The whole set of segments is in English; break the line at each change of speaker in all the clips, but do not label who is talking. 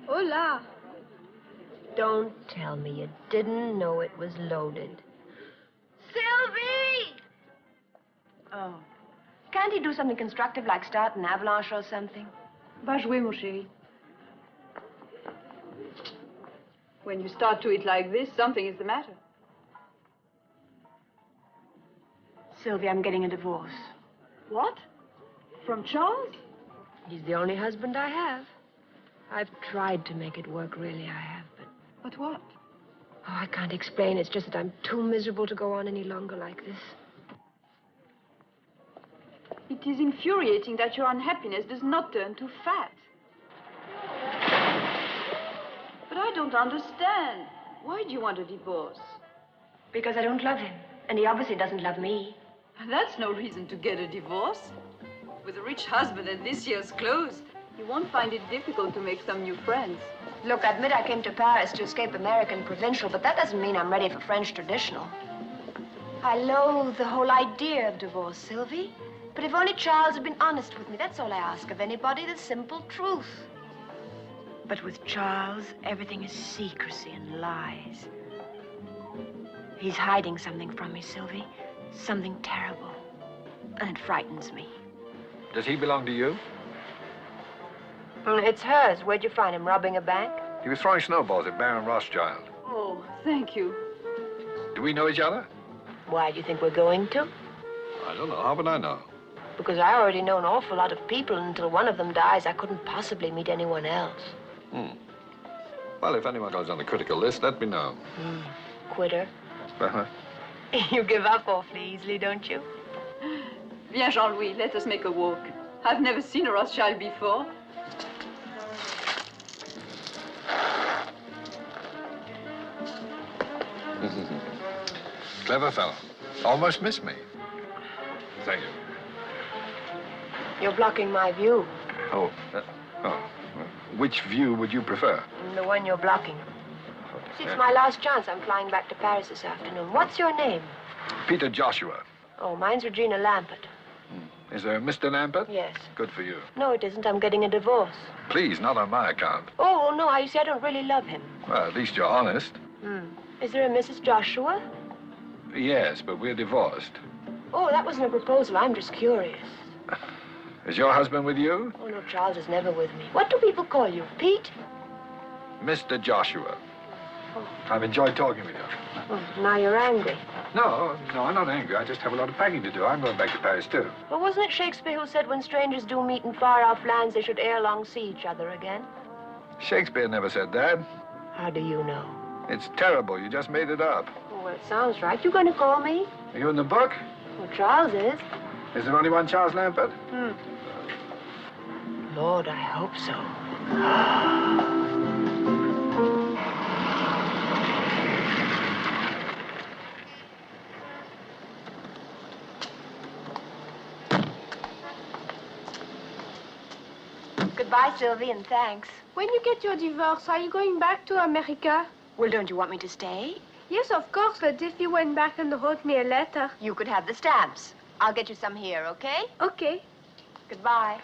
Hola.
Don't tell me you didn't know it was loaded. Sylvie! Oh. Can't he do something constructive like start an avalanche or something?
Va jouer, mon chéri. When you start to eat like this, something is the matter.
Sylvie, I'm getting a divorce.
What? From Charles?
He's the only husband I have. I've tried to make it work, really, I have, but...
But what?
Oh, I can't explain. It's just that I'm too miserable to go on any longer like this.
It is infuriating that your unhappiness does not turn to fat. But I don't understand. Why do you want a divorce?
Because I don't love him, and he obviously doesn't love me.
That's no reason to get a divorce. With a rich husband and this year's clothes, you won't find it difficult to make some new friends.
Look, I admit I came to Paris to escape American provincial, but that doesn't mean I'm ready for French traditional. I loathe the whole idea of divorce, Sylvie. But if only Charles had been honest with me, that's all I ask of anybody, the simple truth. But with Charles, everything is secrecy and lies. He's hiding something from me, Sylvie. Something terrible. And it frightens me.
Does he belong to you?
It's hers. Where'd you find him? Robbing a bank?
He was throwing snowballs at Baron Rothschild.
Oh, thank you.
Do we know each other?
Why do you think we're going to?
I don't know. How would I know?
Because I already know an awful lot of people, and until one of them dies, I couldn't possibly meet anyone else.
Well, if anyone goes on the critical list, let me know.
Quitter.
Uh-huh.
You give up awfully easily, don't you?
Viens, Jean-Louis, let us make a walk. I've never seen a Rothschild before.
Clever fellow. Almost missed me. Thank you.
You're blocking my view.
Oh. Which view would you prefer?
The one you're blocking. See, it's my last chance. I'm flying back to Paris this afternoon. What's your name?
Peter Joshua.
Oh, mine's Regina Lampert.
Is there a Mr. Lampert?
Yes.
Good for you.
No, it isn't. I'm getting a divorce.
Please, not on my account.
Oh, no, you see, I don't really love him.
Well, at least you're honest.
Is there a Mrs. Joshua?
Yes, but we're divorced.
Oh, that wasn't a proposal. I'm just curious.
Is your husband with you?
Oh, no, Charles is never with me. What do people call you? Pete?
Mr. Joshua. I've enjoyed talking with you.
Oh, now you're angry.
No, I'm not angry. I just have a lot of packing to do. I'm going back to Paris, too.
Well, wasn't it Shakespeare who said when strangers do meet in far-off lands, they should ere long see each other again?
Shakespeare never said that.
How do you know?
It's terrible. You just made it up.
Oh, well, it sounds right. You going to call me?
Are you in the book?
Well, Charles is.
Is there only one Charles Lampert?
Lord, I hope so. Goodbye, Sylvie, and thanks.
When you get your divorce, are you going back to America?
Well, don't you want me to stay?
Yes, of course, but if you went back and wrote me a letter.
You could have the stamps. I'll get you some here, okay?
Okay.
Goodbye.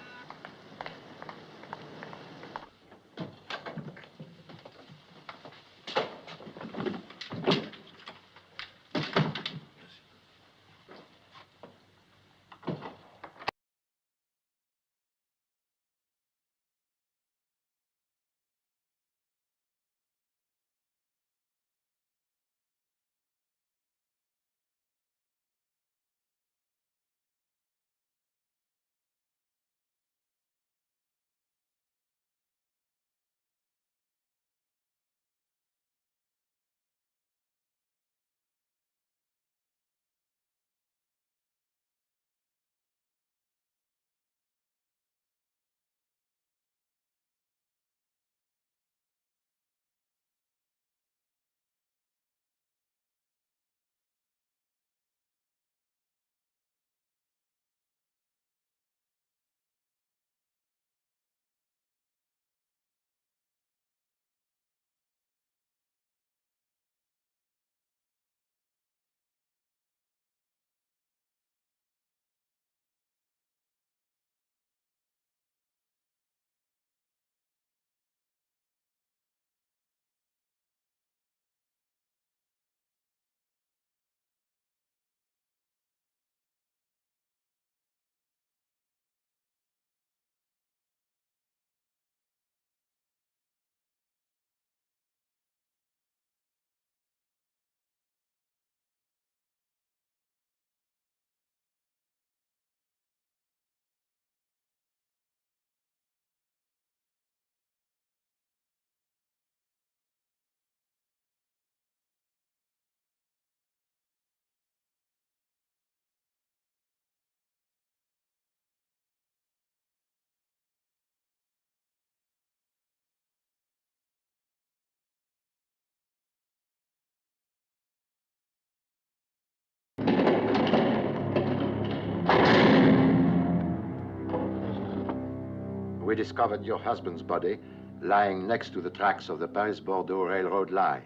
We discovered your husband's body lying next to the tracks of the Paris-Bordeaux railroad line.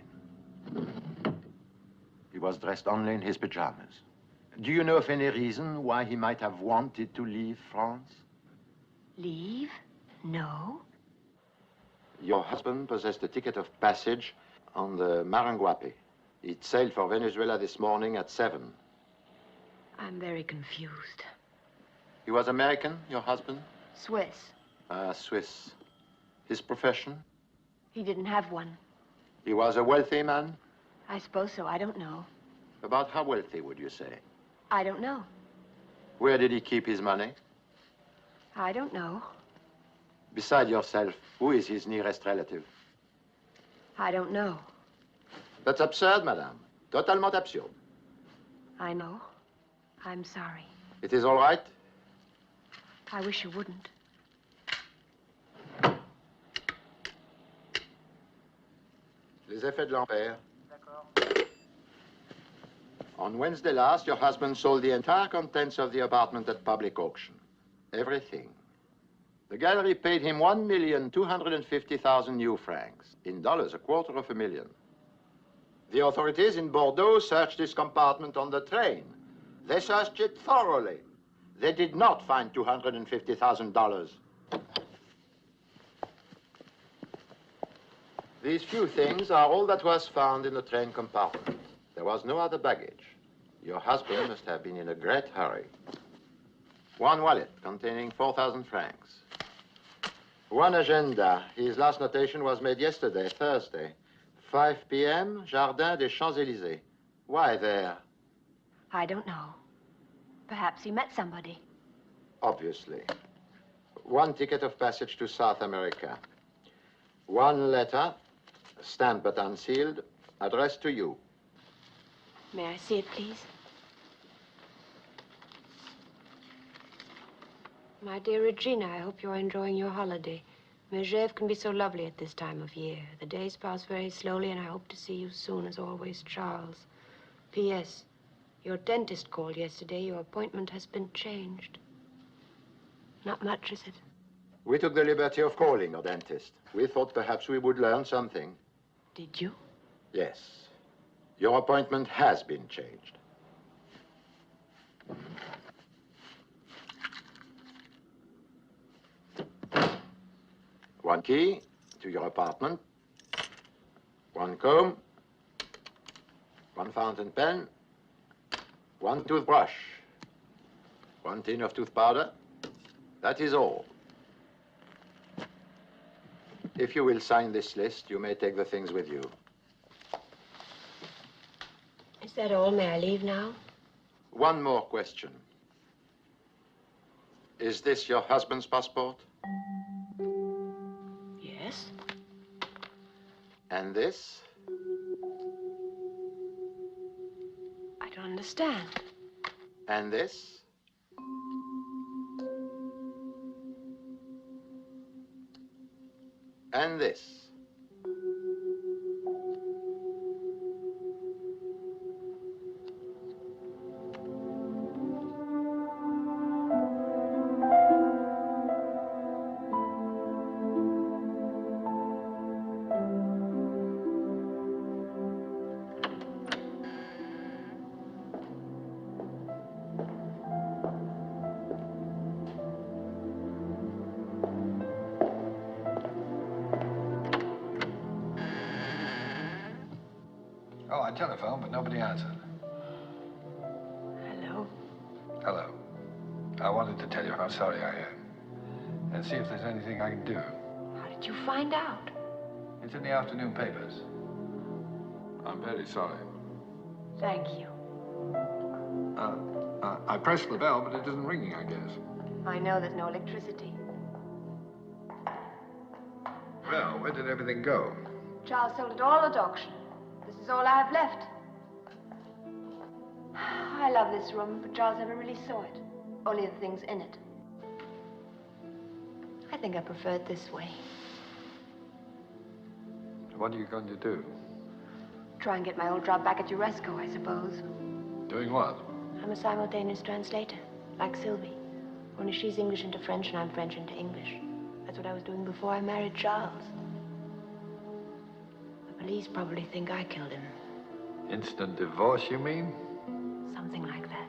He was dressed only in his pajamas. Do you know of any reason why he might have wanted to leave France?
Leave? No.
Your husband possessed a ticket of passage on the Maranguape. It sailed for Venezuela this morning at 7.
I'm very confused.
He was American, your husband?
Swiss.
Swiss. His profession?
He didn't have one.
He was a wealthy man?
I suppose so. I don't know.
About how wealthy, would you say?
I don't know.
Where did he keep his money?
I don't know.
Beside yourself, who is his nearest relative?
I don't know.
That's absurd, madame. Totalement absurde.
I know. I'm sorry.
It is all right?
I wish you wouldn't.
Les effets de l'ampère. On Wednesday last, your husband sold the entire contents of the apartment at public auction. Everything. The gallery paid him 1,250,000 new francs. In dollars, $250,000. The authorities in Bordeaux searched this compartment on the train. They searched it thoroughly. They did not find $250,000. These few things are all that was found in the train compartment. There was no other baggage. Your husband must have been in a great hurry. One wallet containing 4,000 francs. One agenda. His last notation was made yesterday, Thursday. 5 p.m., Jardin des Champs-Élysées. Why there?
I don't know. Perhaps he met somebody.
Obviously. One ticket of passage to South America. One letter, stamped but unsealed, addressed to you.
May I see it, please? My dear Regina, I hope you're enjoying your holiday. Megève can be so lovely at this time of year. The days pass very slowly, and I hope to see you soon, as always, Charles. P.S. Your dentist called yesterday. Your appointment has been changed. Not much, is it?
We took the liberty of calling a dentist. We thought perhaps we would learn something.
Did you?
Yes. Your appointment has been changed. One key to your apartment. One comb. One fountain pen. One toothbrush. One tin of tooth powder. That is all. If you will sign this list, you may take the things with you.
Is that all? May I leave now?
One more question. Is this your husband's passport?
Yes.
And this?
I don't understand.
And this? And this?
Oh, I telephoned, but nobody answered.
Hello?
Hello. I wanted to tell you how sorry I am. And see if there's anything I can do.
How did you find out?
It's in the afternoon papers. I'm very sorry.
Thank you.
I pressed the bell, but it isn't ringing, I guess.
I know there's no electricity.
Well, where did everything go?
Charles sold it all at auction. This is all I have left. I love this room, but Charles never really saw it. Only the things in it. I think I prefer it this way.
What are you going to do?
Try and get my old job back at Uresco, I suppose.
Doing what?
I'm a simultaneous translator, like Sylvie. Only she's English into French and I'm French into English. That's what I was doing before I married Charles. The police probably think I killed him.
Instant divorce, you mean?
Something like that.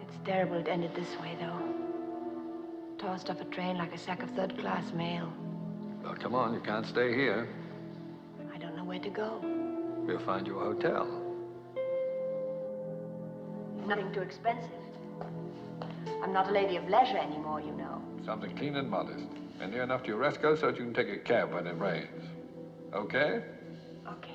It's terrible it ended this way, though. Tossed off a train like a sack of third-class mail.
Well, come on, you can't stay here.
I don't know where to go.
We'll find you a hotel.
Nothing too expensive. I'm not a lady of leisure anymore, you know.
Something clean and modest. And near enough to your rest go so that you can take a cab when it rains. Okay?
Okay.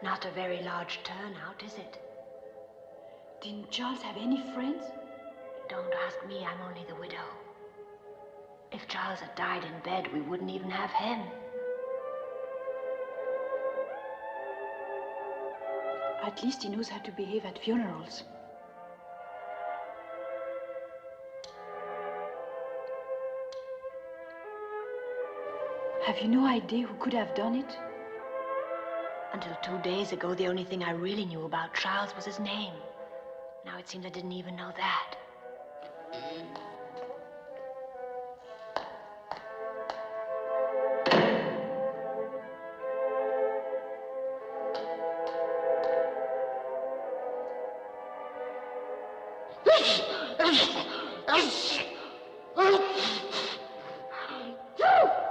Not a very large turnout, is it?
Didn't Charles have any friends?
Don't ask me, I'm only the widow. If Charles had died in bed, we wouldn't even have him.
At least he knows how to behave at funerals. Have you no idea who could have done it?
Until 2 days ago, the only thing I really knew about Charles was his name. Now it seems I didn't even know that.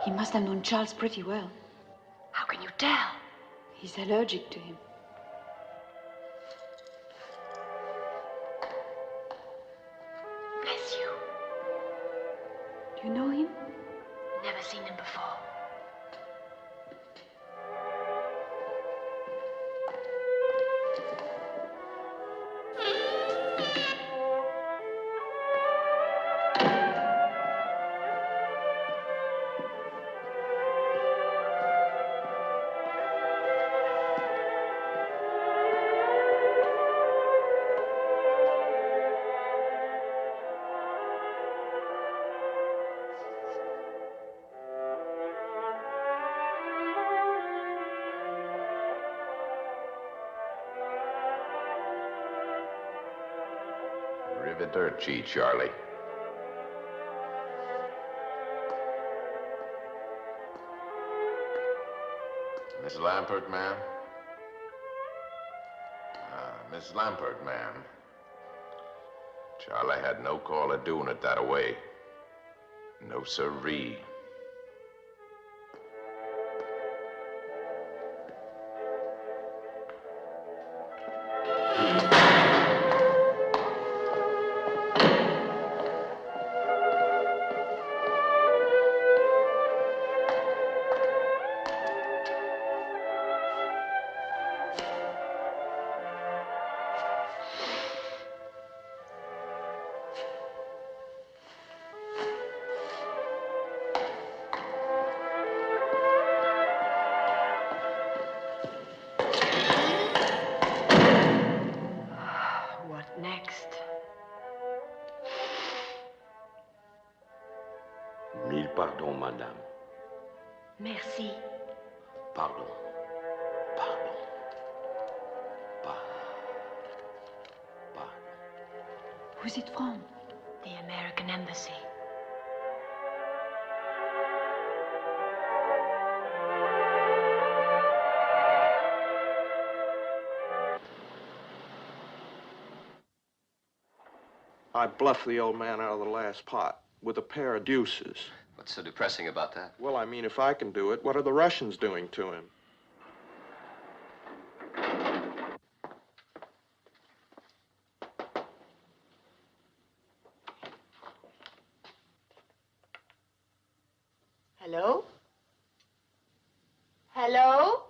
He must have known Charles pretty well.
How can you tell?
He's allergic to him.
Bless you.
Do you know him?
Never seen him before.
Arrivederci, Charlie. Miss Lampert, ma'am? Miss Lampert, ma'am. Charlie had no call of doing it that away. No sirree.
Mille pardons, madame.
Merci.
Pardon. Pardon. Pardon.
Who's it from?
The American Embassy.
I bluffed the old man out of the last pot with a pair of deuces.
What's so depressing about that?
Well, I mean, if I can do it, what are the Russians doing to him?
Hello? Hello?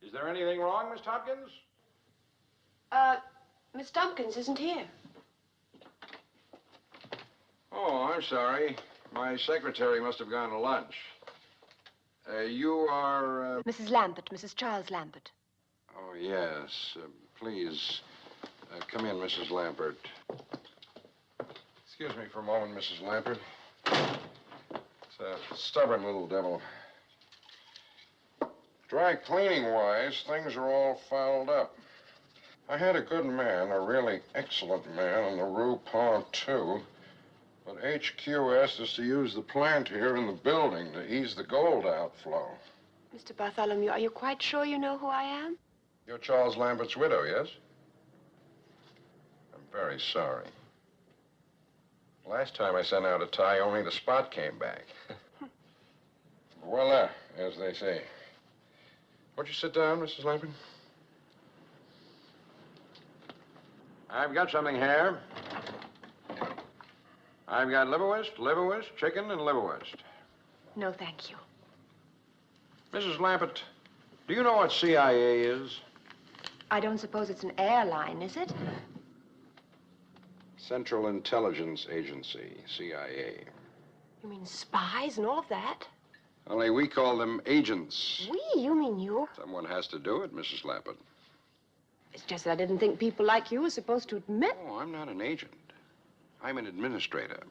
Is there anything wrong, Miss Tompkins?
Miss Tompkins isn't here.
Oh, I'm sorry. My secretary must have gone to lunch. You are,
Mrs. Lambert, Mrs. Charles Lambert.
Oh, yes. Please, come in, Mrs. Lambert. Excuse me for a moment, Mrs. Lampert. It's a stubborn little devil. Dry cleaning-wise, things are all fouled up. I had a good man, a really excellent man, on the Rue Pont, too. But HQ asked us to use the plant here in the building to ease the gold outflow.
Mr. Bartholomew, are you quite sure you know who I am?
You're Charles Lambert's widow, yes? I'm very sorry. Last time I sent out a tie, only the spot came back. Voila, as they say. Won't you sit down, Mrs. Lambert? I've got something here. I've got liverwurst, chicken, and liverwurst.
No, thank you.
Mrs. Lambert, do you know what CIA is?
I don't suppose it's an airline, is it?
Central Intelligence Agency, CIA.
You mean spies and all of that?
Only we call them agents.
We? You mean you?
Someone has to do it, Mrs. Lambert.
It's just that I didn't think people like you were supposed to admit.
Oh, I'm not an agent. I'm an administrator,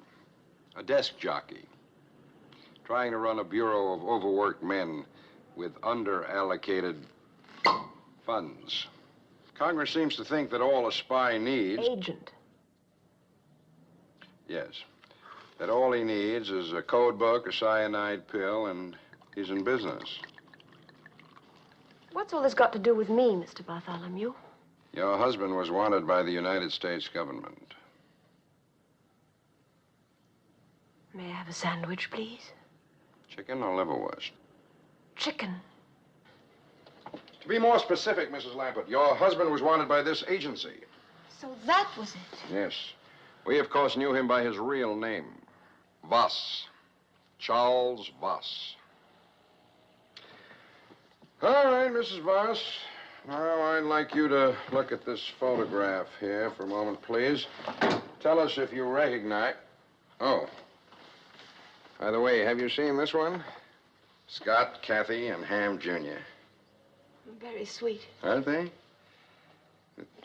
a desk jockey, trying to run a bureau of overworked men with under-allocated funds. Congress seems to think that all a spy needs...
Agent.
Yes. That all he needs is a code book, a cyanide pill, and he's in business.
What's all this got to do with me, Mr. Bartholomew?
Your husband was wanted by the United States government.
May I have a sandwich, please?
Chicken or liverwurst?
Chicken.
To be more specific, Mrs. Lambert, your husband was wanted by this agency.
So that was it?
Yes. We, of course, knew him by his real name. Voss. Charles Voss. All right, Mrs. Voss. Now, I'd like you to look at this photograph here for a moment, please. Tell us if you recognize... Oh. By the way, have you seen this one? Scott, Kathy, and Ham Jr.
Very sweet.
Aren't they?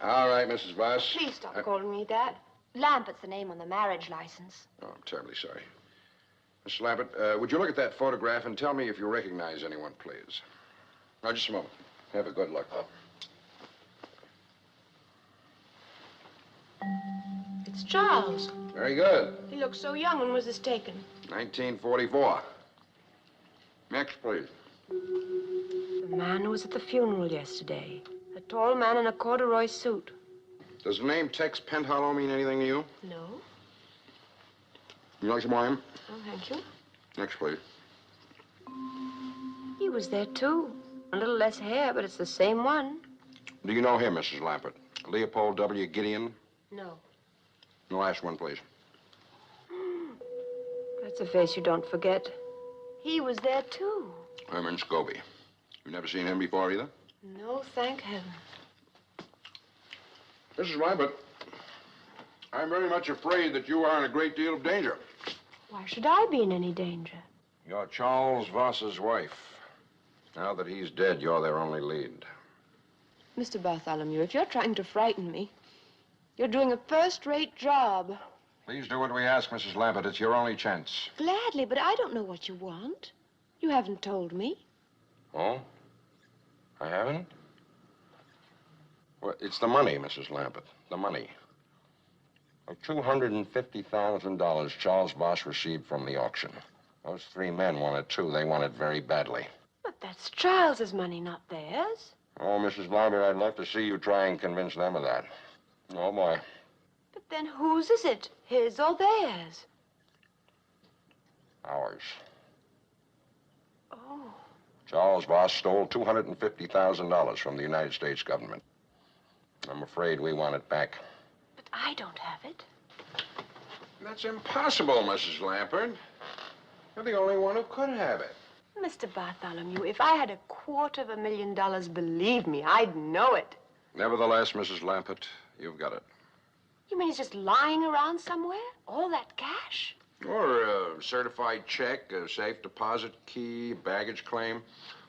All right, Mrs. Voss.
Please stop calling me that. Lambert's the name on the marriage license.
Oh, I'm terribly sorry. Mrs. Lambert, would you look at that photograph and tell me if you recognize anyone, please? Now, just a moment. Have a good look.
It's Charles.
Very good.
He looks so young. When was this taken?
1944. Next, please.
The man who was at the funeral yesterday. A tall man in a corduroy suit.
Does the name Tex Penthollow mean anything to you?
No.
You like some wine?
Oh, thank you.
Next, please.
He was there, too. A little less hair, but it's the same one.
Do you know him, Mrs. Lambert? Leopold W. Gideon?
No.
The last one, please.
That's a face you don't forget. He was there, too.
Herman Scobie. You've never seen him before, either?
No, thank heaven.
Mrs. Lambert, I'm very much afraid that you are in a great deal of danger.
Why should I be in any danger?
You're Charles Voss's wife. Now that he's dead, you're their only lead.
Mr. Bartholomew, if you're trying to frighten me, you're doing a first-rate job.
Please do what we ask, Mrs. Lambert. It's your only chance.
Gladly, but I don't know what you want. You haven't told me.
Oh? I haven't? Well, it's the money, Mrs. Lambert. The money. The $250,000 Charles Voss received from the auction. Those three men wanted too. They want it very badly.
But that's Charles's money, not theirs.
Oh, Mrs. Lambert, I'd love to see you try and convince them of that. Oh, boy.
But then whose is it? His or theirs?
Ours.
Oh.
Charles Voss stole $250,000 from the United States government. I'm afraid we want it back.
But I don't have it.
That's impossible, Mrs. Lambert. You're the only one who could have it.
Mr. Bartholomew, if I had $250,000, believe me, I'd know it.
Nevertheless, Mrs. Lambert, you've got it.
You mean it's just lying around somewhere? All that cash?
Or a certified check, a safe deposit key, baggage claim.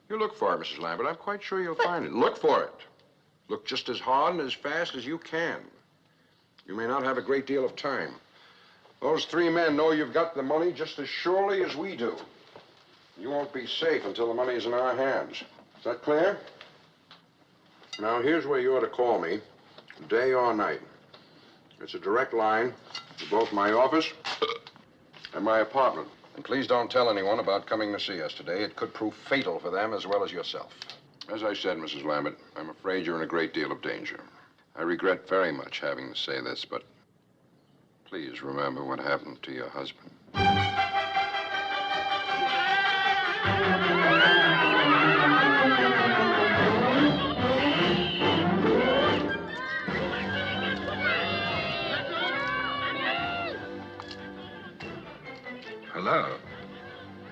You look for it, Mrs. Lambert. I'm quite sure you'll find it. Look for it. Look just as hard and as fast as you can. You may not have a great deal of time. Those 3 men know you've got the money just as surely as we do. You won't be safe until the money's in our hands. Is that clear? Now, here's where you ought to call me, day or night. It's a direct line to both my office and my apartment. And please don't tell anyone about coming to see us today. It could prove fatal for them as well as yourself. As I said, Mrs. Lambert, I'm afraid you're in a great deal of danger. I regret very much having to say this, but please remember what happened to your husband.
Hello.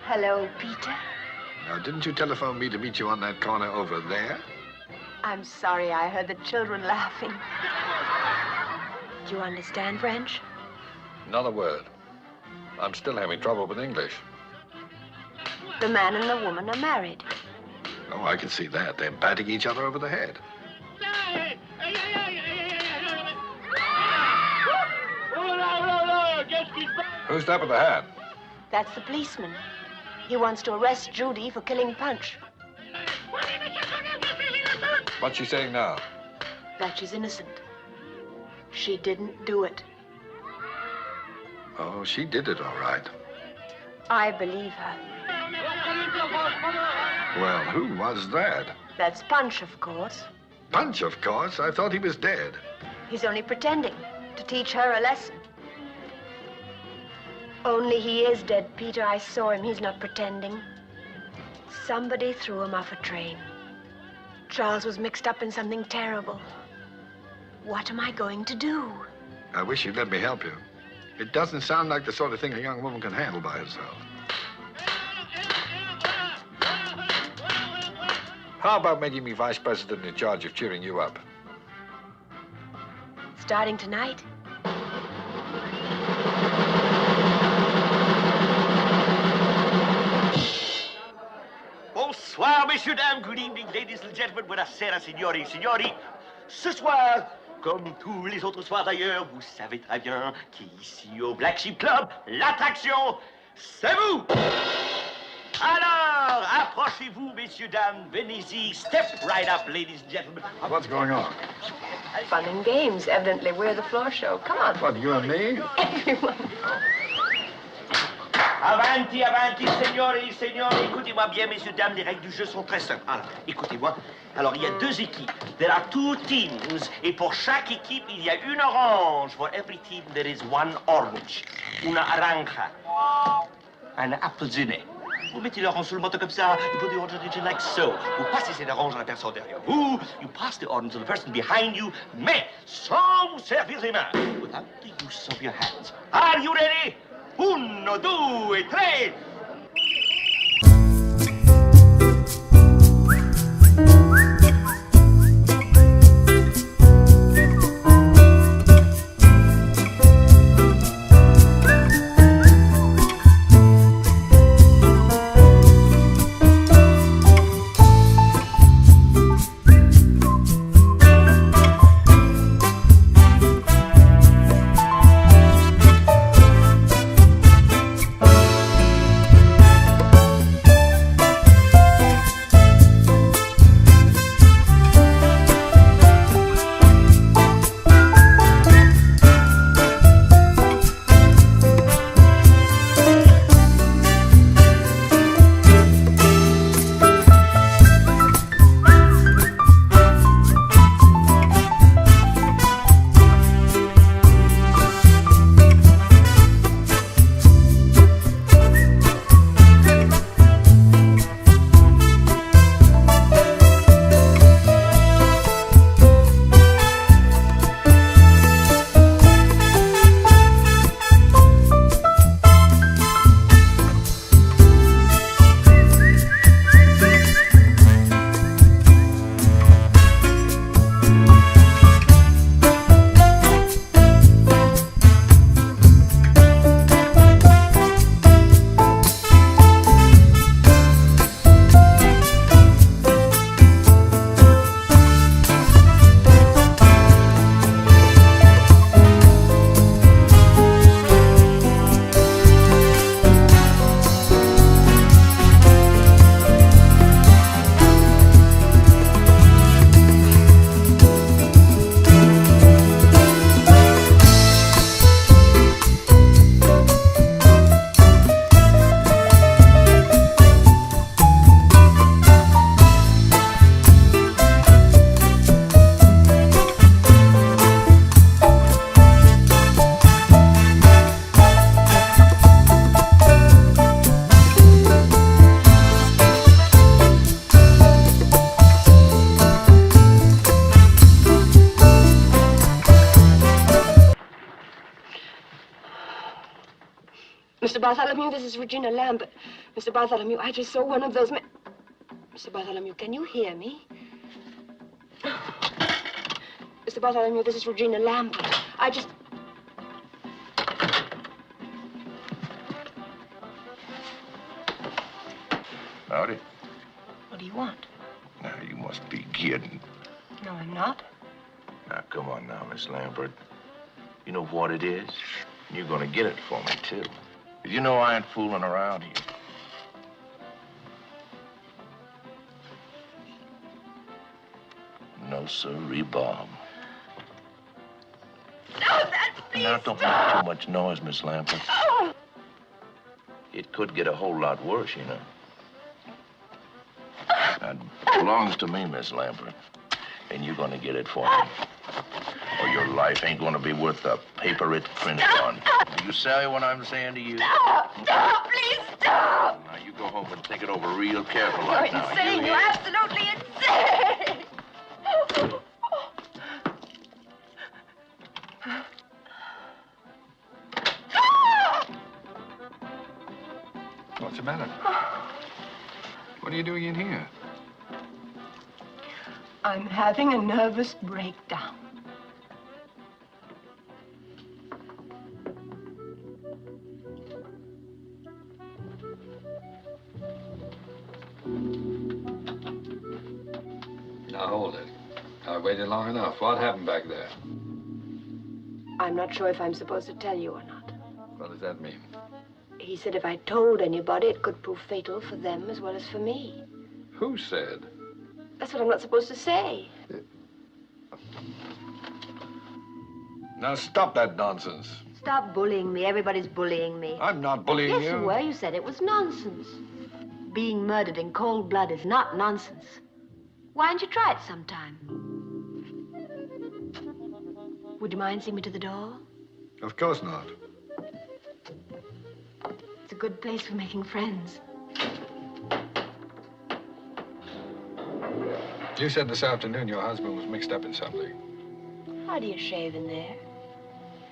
Hello, Peter.
Now, didn't you telephone me to meet you on that corner over there?
I'm sorry I heard the children laughing. Do you understand French?
Not a word. I'm still having trouble with English.
The man and the woman are married.
Oh, I can see that. They're batting each other over the head. Who's that with the hat?
That's the policeman. He wants to arrest Judy for killing Punch.
What's she saying now?
That she's innocent. She didn't do it.
Oh, she did it all right.
I believe her.
Well, who was that?
That's Punch, of course.
Punch, of course. I thought he was dead.
He's only pretending to teach her a lesson. Only he is dead, Peter. I saw him. He's not pretending. Somebody threw him off a train. Charles was mixed up in something terrible. What am I going to do?
I wish you'd let me help you. It doesn't sound like the sort of thing a young woman can handle by herself. How about making me vice president in charge of cheering you up?
Starting tonight?
Bonsoir, messieurs, dames. Good evening, ladies and gentlemen. Buonasera, signori et signori. Ce soir, comme tous les autres soirs d'ailleurs, vous savez très bien qu'ici au Black Sheep Club, l'attraction, c'est vous. Alors, approchez-vous, messieurs, dames. Venez-y. Step right up, ladies and gentlemen.
What's going on?
Fun and games. Evidently, we're the floor show. Come on.
What, you and me?
Everyone.
Avanti, avanti, signori, signori. Écoutez-moi bien, messieurs, dames, les règles du jeu sont très simples. Alors, écoutez-moi. Alors, il y a 2 équipes. There are 2 teams. Et pour chaque équipe, il y a une orange. For every team, there is 1 orange. Una aranja. Un appelsiné. Vous mettez l'orange sur le manteau comme ça. You put the orange on it like so. Vous passez cette orange à la personne derrière vous. You pass the orange to the person behind you. Mais sans vous servir les mains. Without the use of your hands. Are you ready? 1, 2, 3.
Mr. Bartholomew, this is Regina Lambert. Mr. Bartholomew, I just saw one of those men. Mr. Bartholomew, can you hear me? Mr. Bartholomew, this is Regina Lambert. I just...
Howdy.
What do you want?
Now, you must be kidding.
No, I'm not.
Now, come on now, Miss Lambert. You know what it is? You're gonna get it for me, too. You know I ain't fooling around here. No, sirree, Bob.
No, that's please.
Now, don't make too much noise, Miss Lambert.
Oh.
It could get a whole lot worse, you know. That belongs to me, Miss Lambert. And you're gonna get it for me. Or your life ain't gonna be worth the paper it's printed on. Do you say what I'm saying to you?
Stop, please stop.
Now, you go home and think it over real careful
You're
right now.
insane. You're absolutely insane.
What's the matter? What are you doing in here?
I'm having a nervous breakdown.
Now, hold it. I waited long enough. What happened back there?
I'm not sure if I'm supposed to tell you or not.
What does that mean?
He said if I told anybody, it could prove fatal for them as well as for me.
Who said?
That's what I'm not supposed to say.
Now, stop that nonsense.
Stop bullying me. Everybody's bullying me.
I'm not bullying you.
Yes, you were. You said it was nonsense. Being murdered in cold blood is not nonsense. Why don't you try it sometime? Would you mind seeing me to the door?
Of course not.
It's a good place for making friends.
You said this afternoon your husband was mixed up in something.
How do you shave in there?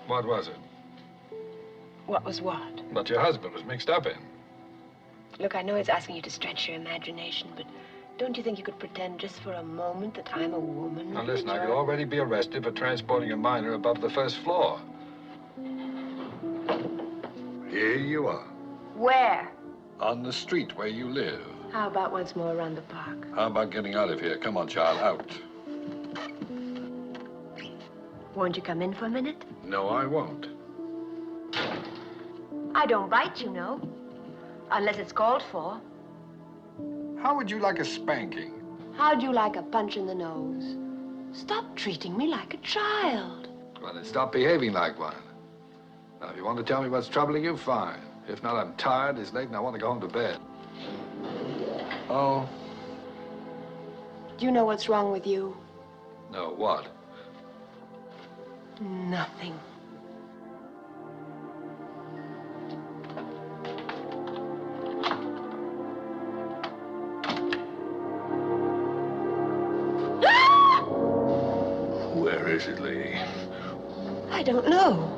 What was it?
What was what?
What your husband was mixed up in.
Look, I know it's asking you to stretch your imagination, but don't you think you could pretend just for a moment that I'm a woman?
Now, listen, I could already be arrested for transporting a minor above the first floor. Here you are.
Where?
On the street where you live.
How about once more around the park?
How about getting out of here? Come on, child, out.
Won't you come in for a minute?
No, I won't.
I don't bite, you know. Unless it's called for.
How would you like a spanking?
How'd you like a punch in the nose? Stop treating me like a child.
Well, then stop behaving like one. Now, if you want to tell me what's troubling you, fine. If not, I'm tired, it's late, and I want to go home to bed. Oh?
Do you know what's wrong with you?
No, what?
Nothing.
Where is it, lady?
I don't know.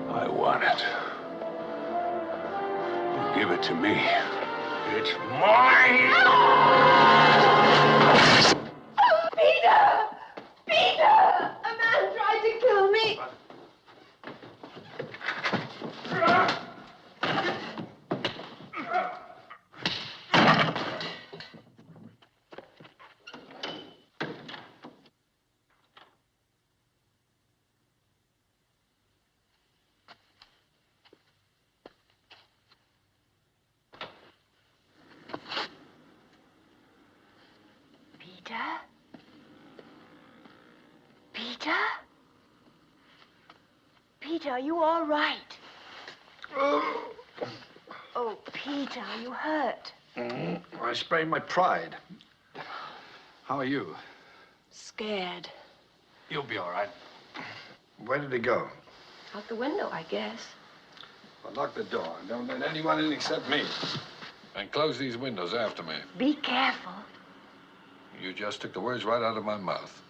I want it. You give it to me. It's mine!
Peter! Peter! A man tried to kill me! Peter, are you all right? Oh, Peter, are you hurt?
I sprained my pride. How are you?
Scared.
You'll be all right. Where did he go?
Out the window, I guess.
Well, lock the door. Don't let anyone in except me. And close these windows after me.
Be careful.
You just took the words right out of my mouth.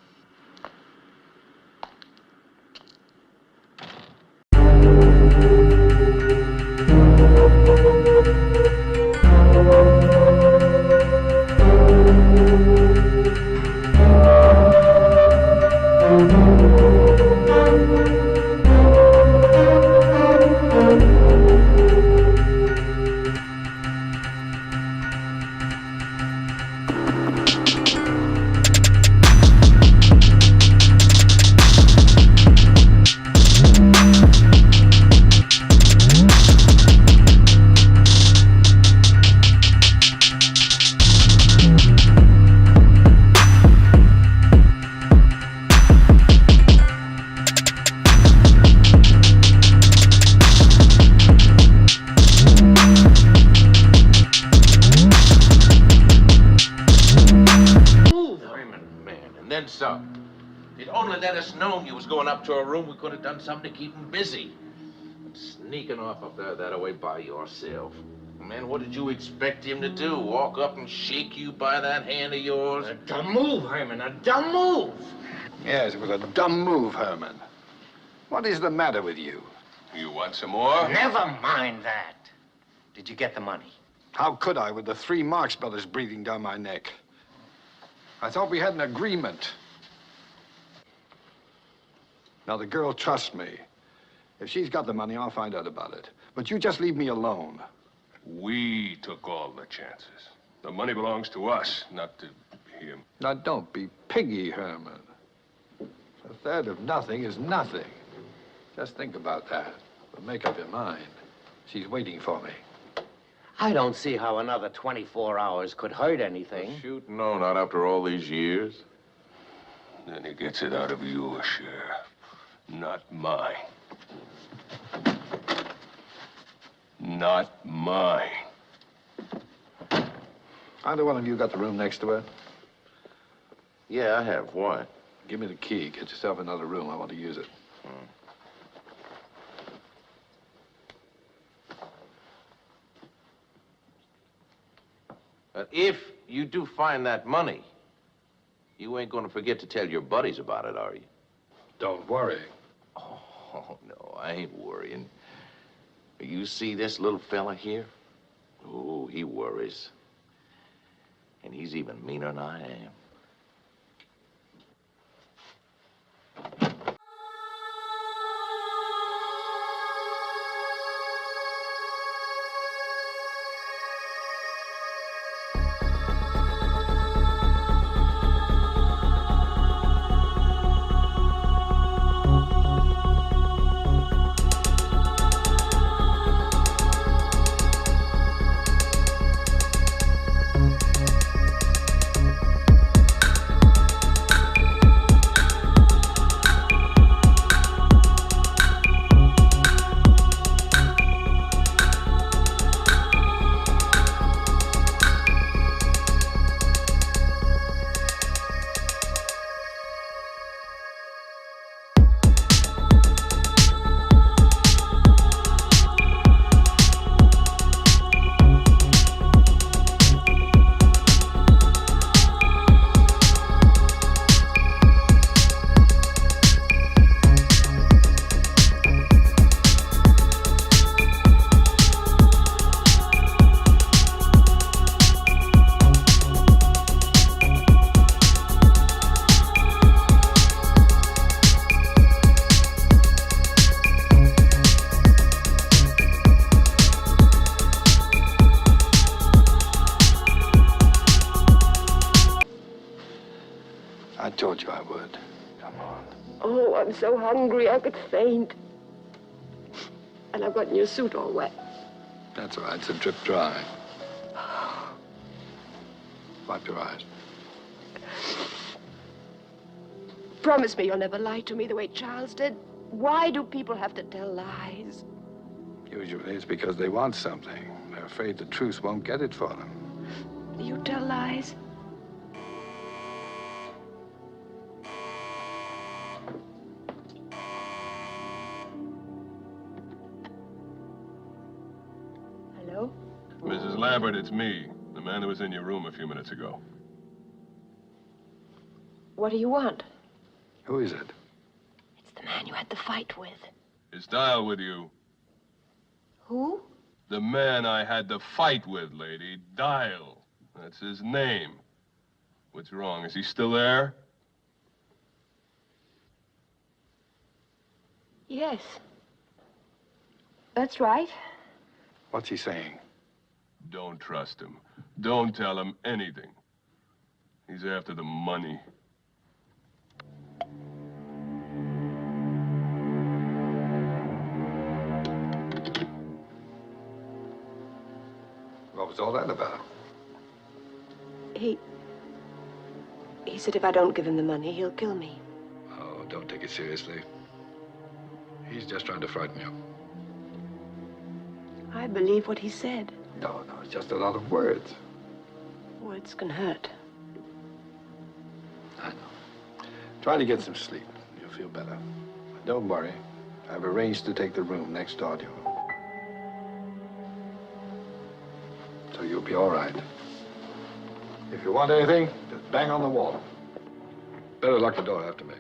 Known you was going up to her room, we could have done something to keep him busy. But sneaking off up there that way by yourself. Man, what did you expect him to do? Walk up and shake you by that hand of yours?
A dumb move, Herman, a dumb move.
Yes, it was a dumb move, Herman. What is the matter with you?
You want some more?
Never mind that. Did you get the money?
How could I with the 3 Marx brothers breathing down my neck? I thought we had an agreement. Now, the girl trusts me. If she's got the money, I'll find out about it. But you just leave me alone.
We took all the chances. The money belongs to us, not to him.
Now, don't be piggy, Herman. A third of nothing is nothing. Just think about that. But make up your mind. She's waiting for me.
I don't see how another 24 hours could hurt anything.
Shoot, no, not after all these years.
Then he gets it out of your share, not mine. Not mine.
Either one of you got the room next to her?
Yeah, I have. What?
Give me the key. Get yourself another room. I want to use it.
But if you do find that money, you ain't gonna forget to tell your buddies about it, are you?
Don't worry.
Oh, no, I ain't worrying. You see this little fella here? Oh, he worries. And he's even meaner than I am.
I told you I would. Come on.
Oh, I'm so hungry I could faint. And I've gotten your suit all wet.
That's all right. It's a drip dry. Wipe your eyes.
Promise me you'll never lie to me the way Charles did. Why do people have to tell lies?
Usually it's because they want something. They're afraid the truth won't get it for them.
You tell lies? Hello?
Mrs. Lambert, it's me, the man who was in your room a few minutes ago.
What do you want?
Who is it?
It's the man you had the fight with.
Is Dial with you?
Who?
The man I had the fight with, lady. Dial. That's his name. What's wrong? Is he still there?
Yes. That's right.
What's he saying?
Don't trust him. Don't tell him anything. He's after the money.
What was all that about?
He said if I don't give him the money, he'll kill me.
Oh, don't take it seriously. He's just trying to frighten you.
I believe what he said.
No, it's just a lot of words.
Words can hurt.
I know. Try to get some sleep. You'll feel better. But don't worry. I've arranged to take the room next door to you. So you'll be all right. If you want anything, just bang on the wall. Better lock the door after me.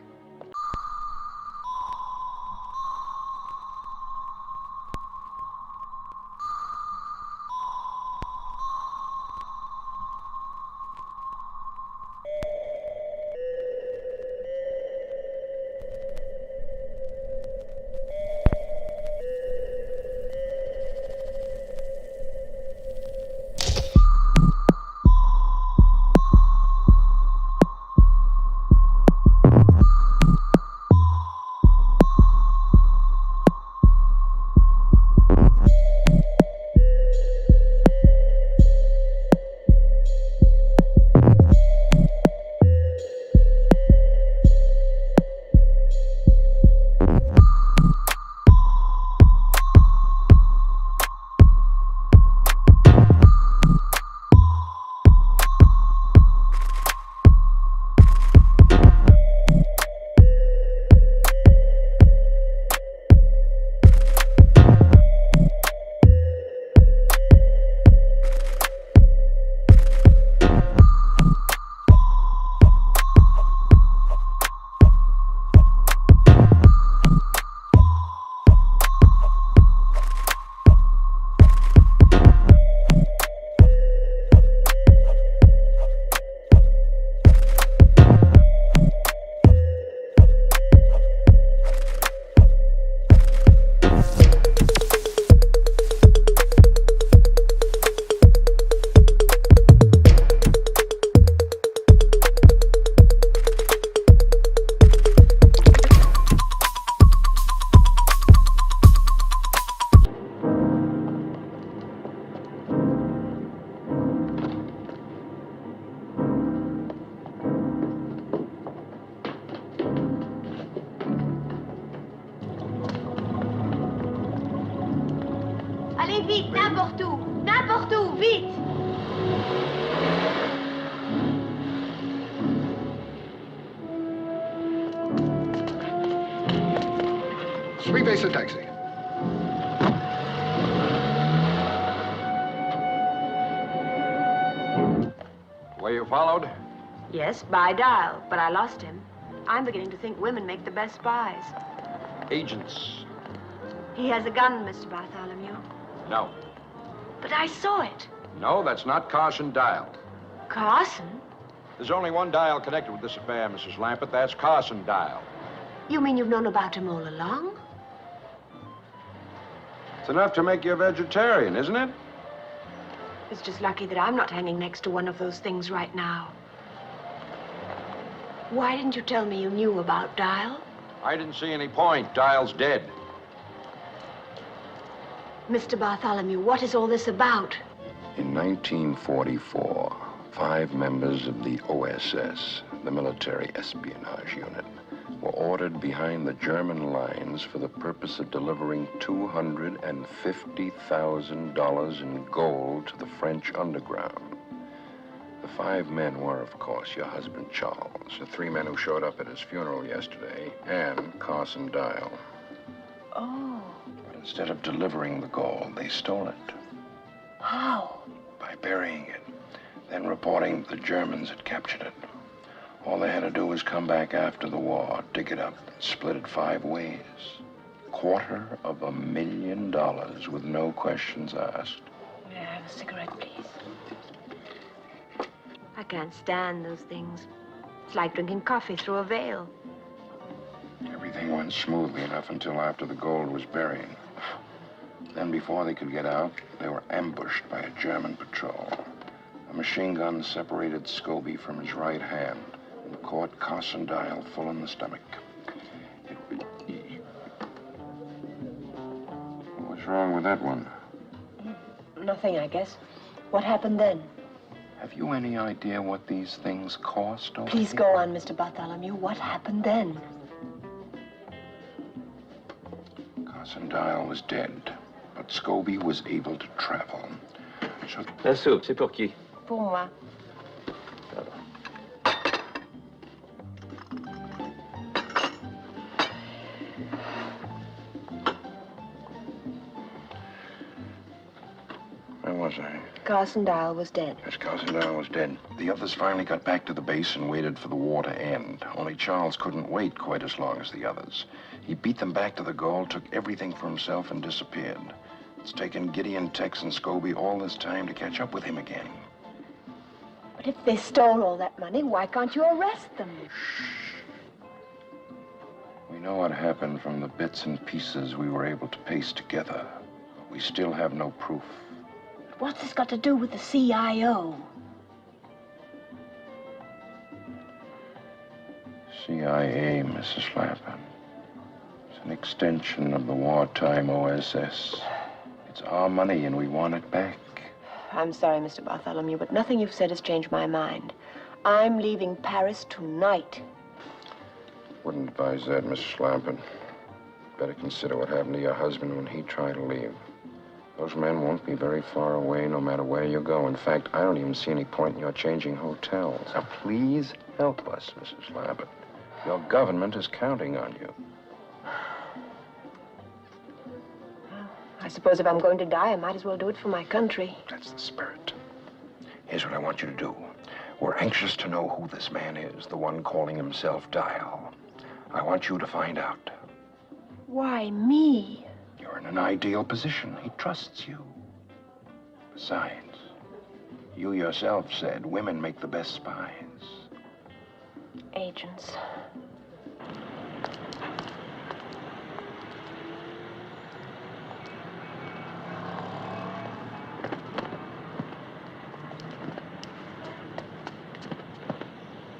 Allez vite, n'importe où, vite.
Three-base a taxi. Were you followed?
Yes, by Dial, but I lost him. I'm beginning to think women make the best spies.
Agents.
He has a gun, Mr. Bartholomew.
No.
But I saw it.
No, that's not Carson Dial.
Carson?
There's only one Dial connected with this affair, Mrs. Lampert. That's Carson Dial.
You mean you've known about him all along?
It's enough to make you a vegetarian, isn't it?
It's just lucky that I'm not hanging next to one of those things right now. Why didn't you tell me you knew about Dial?
I didn't see any point. Dial's dead.
Mr. Bartholomew, what is all this about?
In 1944, 5 members of the OSS, the military espionage unit, were ordered behind the German lines for the purpose of delivering $250,000 in gold to the French underground. The 5 men were, of course, your husband, Charles, the 3 men who showed up at his funeral yesterday, and Carson Dial.
Oh.
But instead of delivering the gold, they stole it.
How?
By burying it, then reporting the Germans had captured it. All they had to do was come back after the war, dig it up, split it 5 ways. $250,000 with no questions asked.
May I have a cigarette, please? I can't stand those things. It's like drinking coffee through a veil.
Everything went smoothly enough until after the gold was buried. Then before they could get out, they were ambushed by a German patrol. A machine gun separated Scobie from his right hand and caught Carsondale full in the stomach. What's wrong with that one?
Nothing, I guess. What happened then?
Have you any idea what these things cost?
Please go on, Mr. Bartholomew. What happened then?
Carsondale was dead, but Scobie was able to travel. So...
La soupe, c'est pour qui?
Pour moi.
Where was I?
Carsondale was dead.
Yes, Carsondale was dead. The others finally got back to the base and waited for the war to end. Only Charles couldn't wait quite as long as the others. He beat them back to the goal, took everything for himself, and disappeared. It's taken Gideon, Tex, and Scobie all this time to catch up with him again.
But if they stole all that money, why can't you arrest them?
We know what happened from the bits and pieces we were able to paste together. But we still have no proof.
What's this got to do with the CIO?
CIA, Mrs. Lappin. It's an extension of the wartime OSS. It's our money and we want it back.
I'm sorry, Mr. Bartholomew, but nothing you've said has changed my mind. I'm leaving Paris tonight.
Wouldn't advise that, Mrs. Lappin. Better consider what happened to your husband when he tried to leave. Those men won't be very far away no matter where you go. In fact, I don't even see any point in your changing hotels. Now, please help us, Mrs. Lappin. Your government is counting on you.
I suppose if I'm going to die, I might as well do it for my country.
That's the spirit. Here's what I want you to do. We're anxious to know who this man is, the one calling himself Dial. I want you to find out.
Why me?
You're in an ideal position. He trusts you. Besides, you yourself said women make the best spies.
Agents.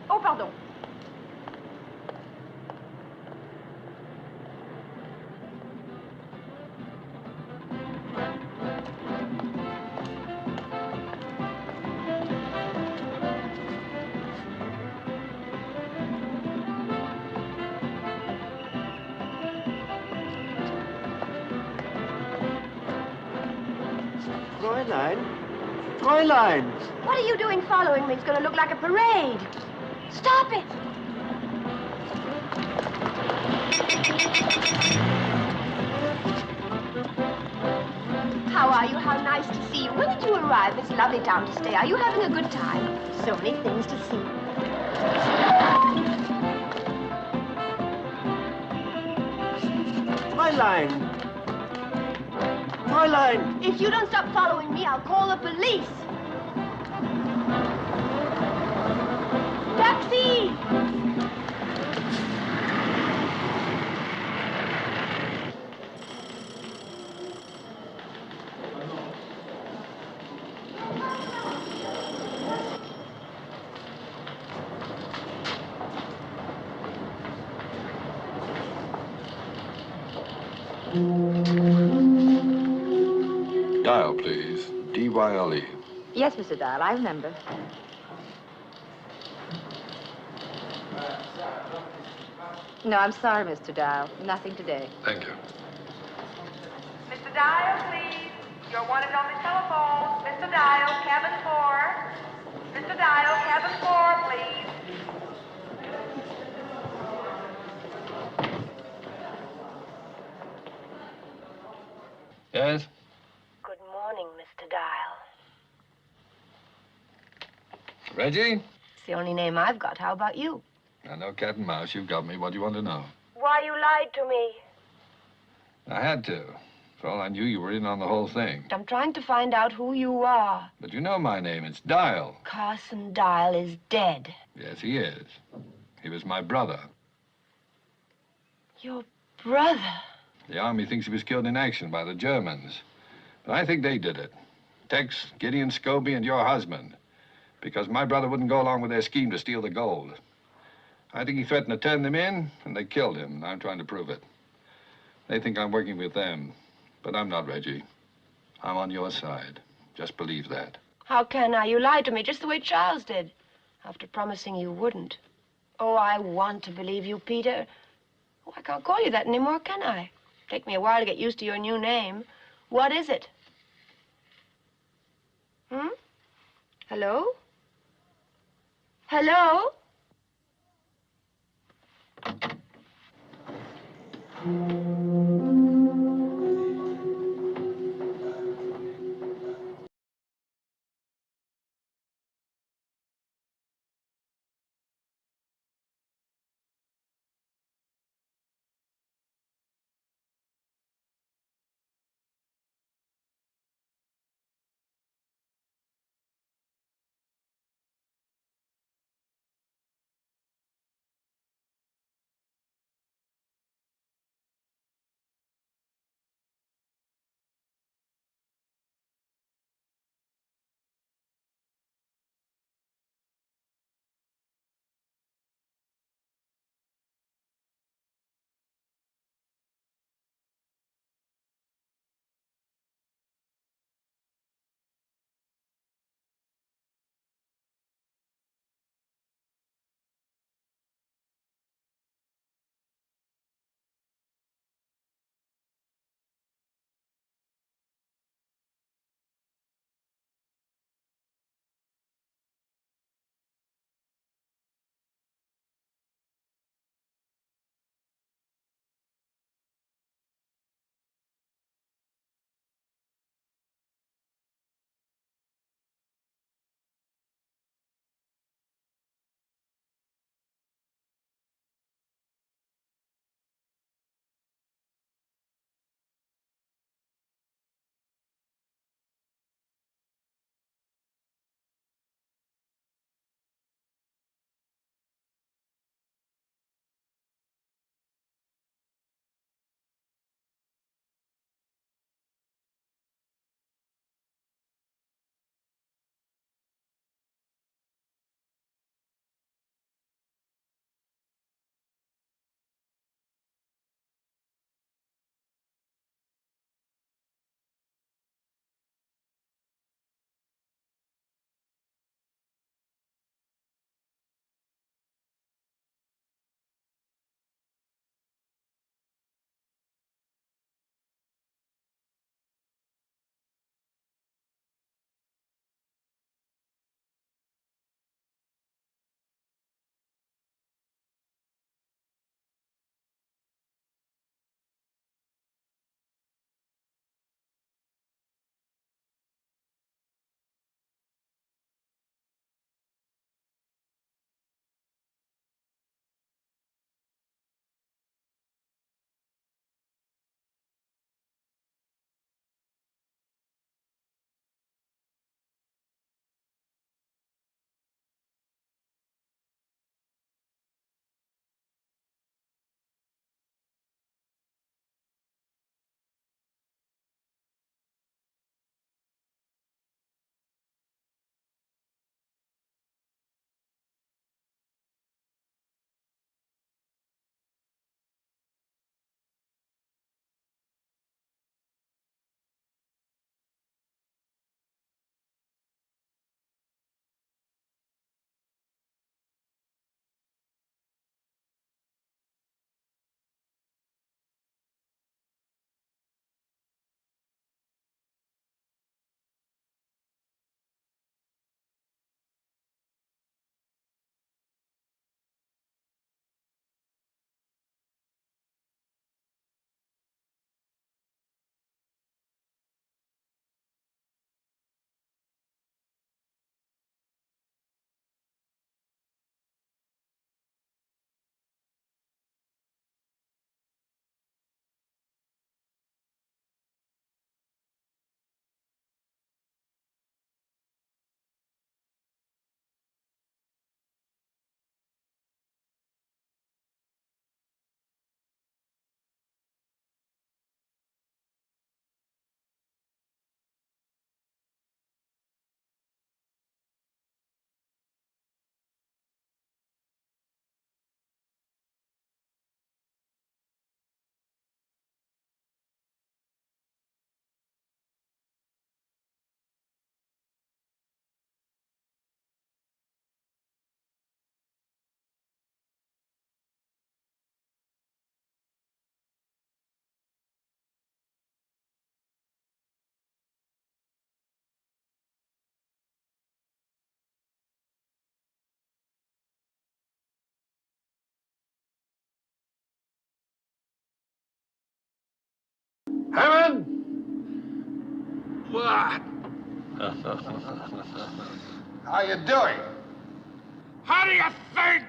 Oh, pardon.
Fräulein!
What are you doing following me? It's going to look like a parade. Stop it! How are you? How nice to see you. When did you arrive? It's a lovely town to stay. Are you having a good time? So many things to see.
Fräulein! Fräulein!
If you don't stop following me, I'll call the police. Taxi!
Dial, please. D-Y-L-E.
Yes, Mr. Dial, I remember. No, I'm sorry, Mr. Dial. Nothing today.
Thank you.
Mr. Dial, please. You're wanted on the telephone. Mr. Dial, cabin 4. Mr. Dial, cabin 4, please.
Yes?
Good morning, Mr. Dial.
Reggie?
the only name I've got. How about you?
I know cat and mouse. You've got me. What do you want to know?
Why you lied to me?
I had to. For all I knew, you were in on the whole thing.
I'm trying to find out who you are.
But you know my name. It's Dial.
Carson Dial is dead.
Yes, he is. He was my brother.
Your brother?
The Army thinks he was killed in action by the Germans. But I think they did it. Tex, Gideon Scobie, and your husband. Because my brother wouldn't go along with their scheme to steal the gold. I think he threatened to turn them in, and they killed him. I'm trying to prove it. They think I'm working with them. But I'm not, Reggie. I'm on your side. Just believe that.
How can I? You lied to me just the way Charles did. After promising you wouldn't. Oh, I want to believe you, Peter. Oh, I can't call you that anymore, can I? Take me a while to get used to your new name. What is it? Hello? Hello?
Hammond! What? How you doing? How do you think?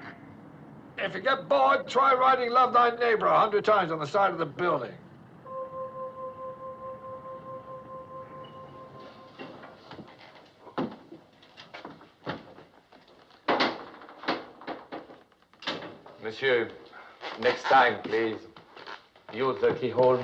If you get bored, try writing Love Thy Neighbor 100 times on the side of the building.
Monsieur, next time, please, use the keyhole.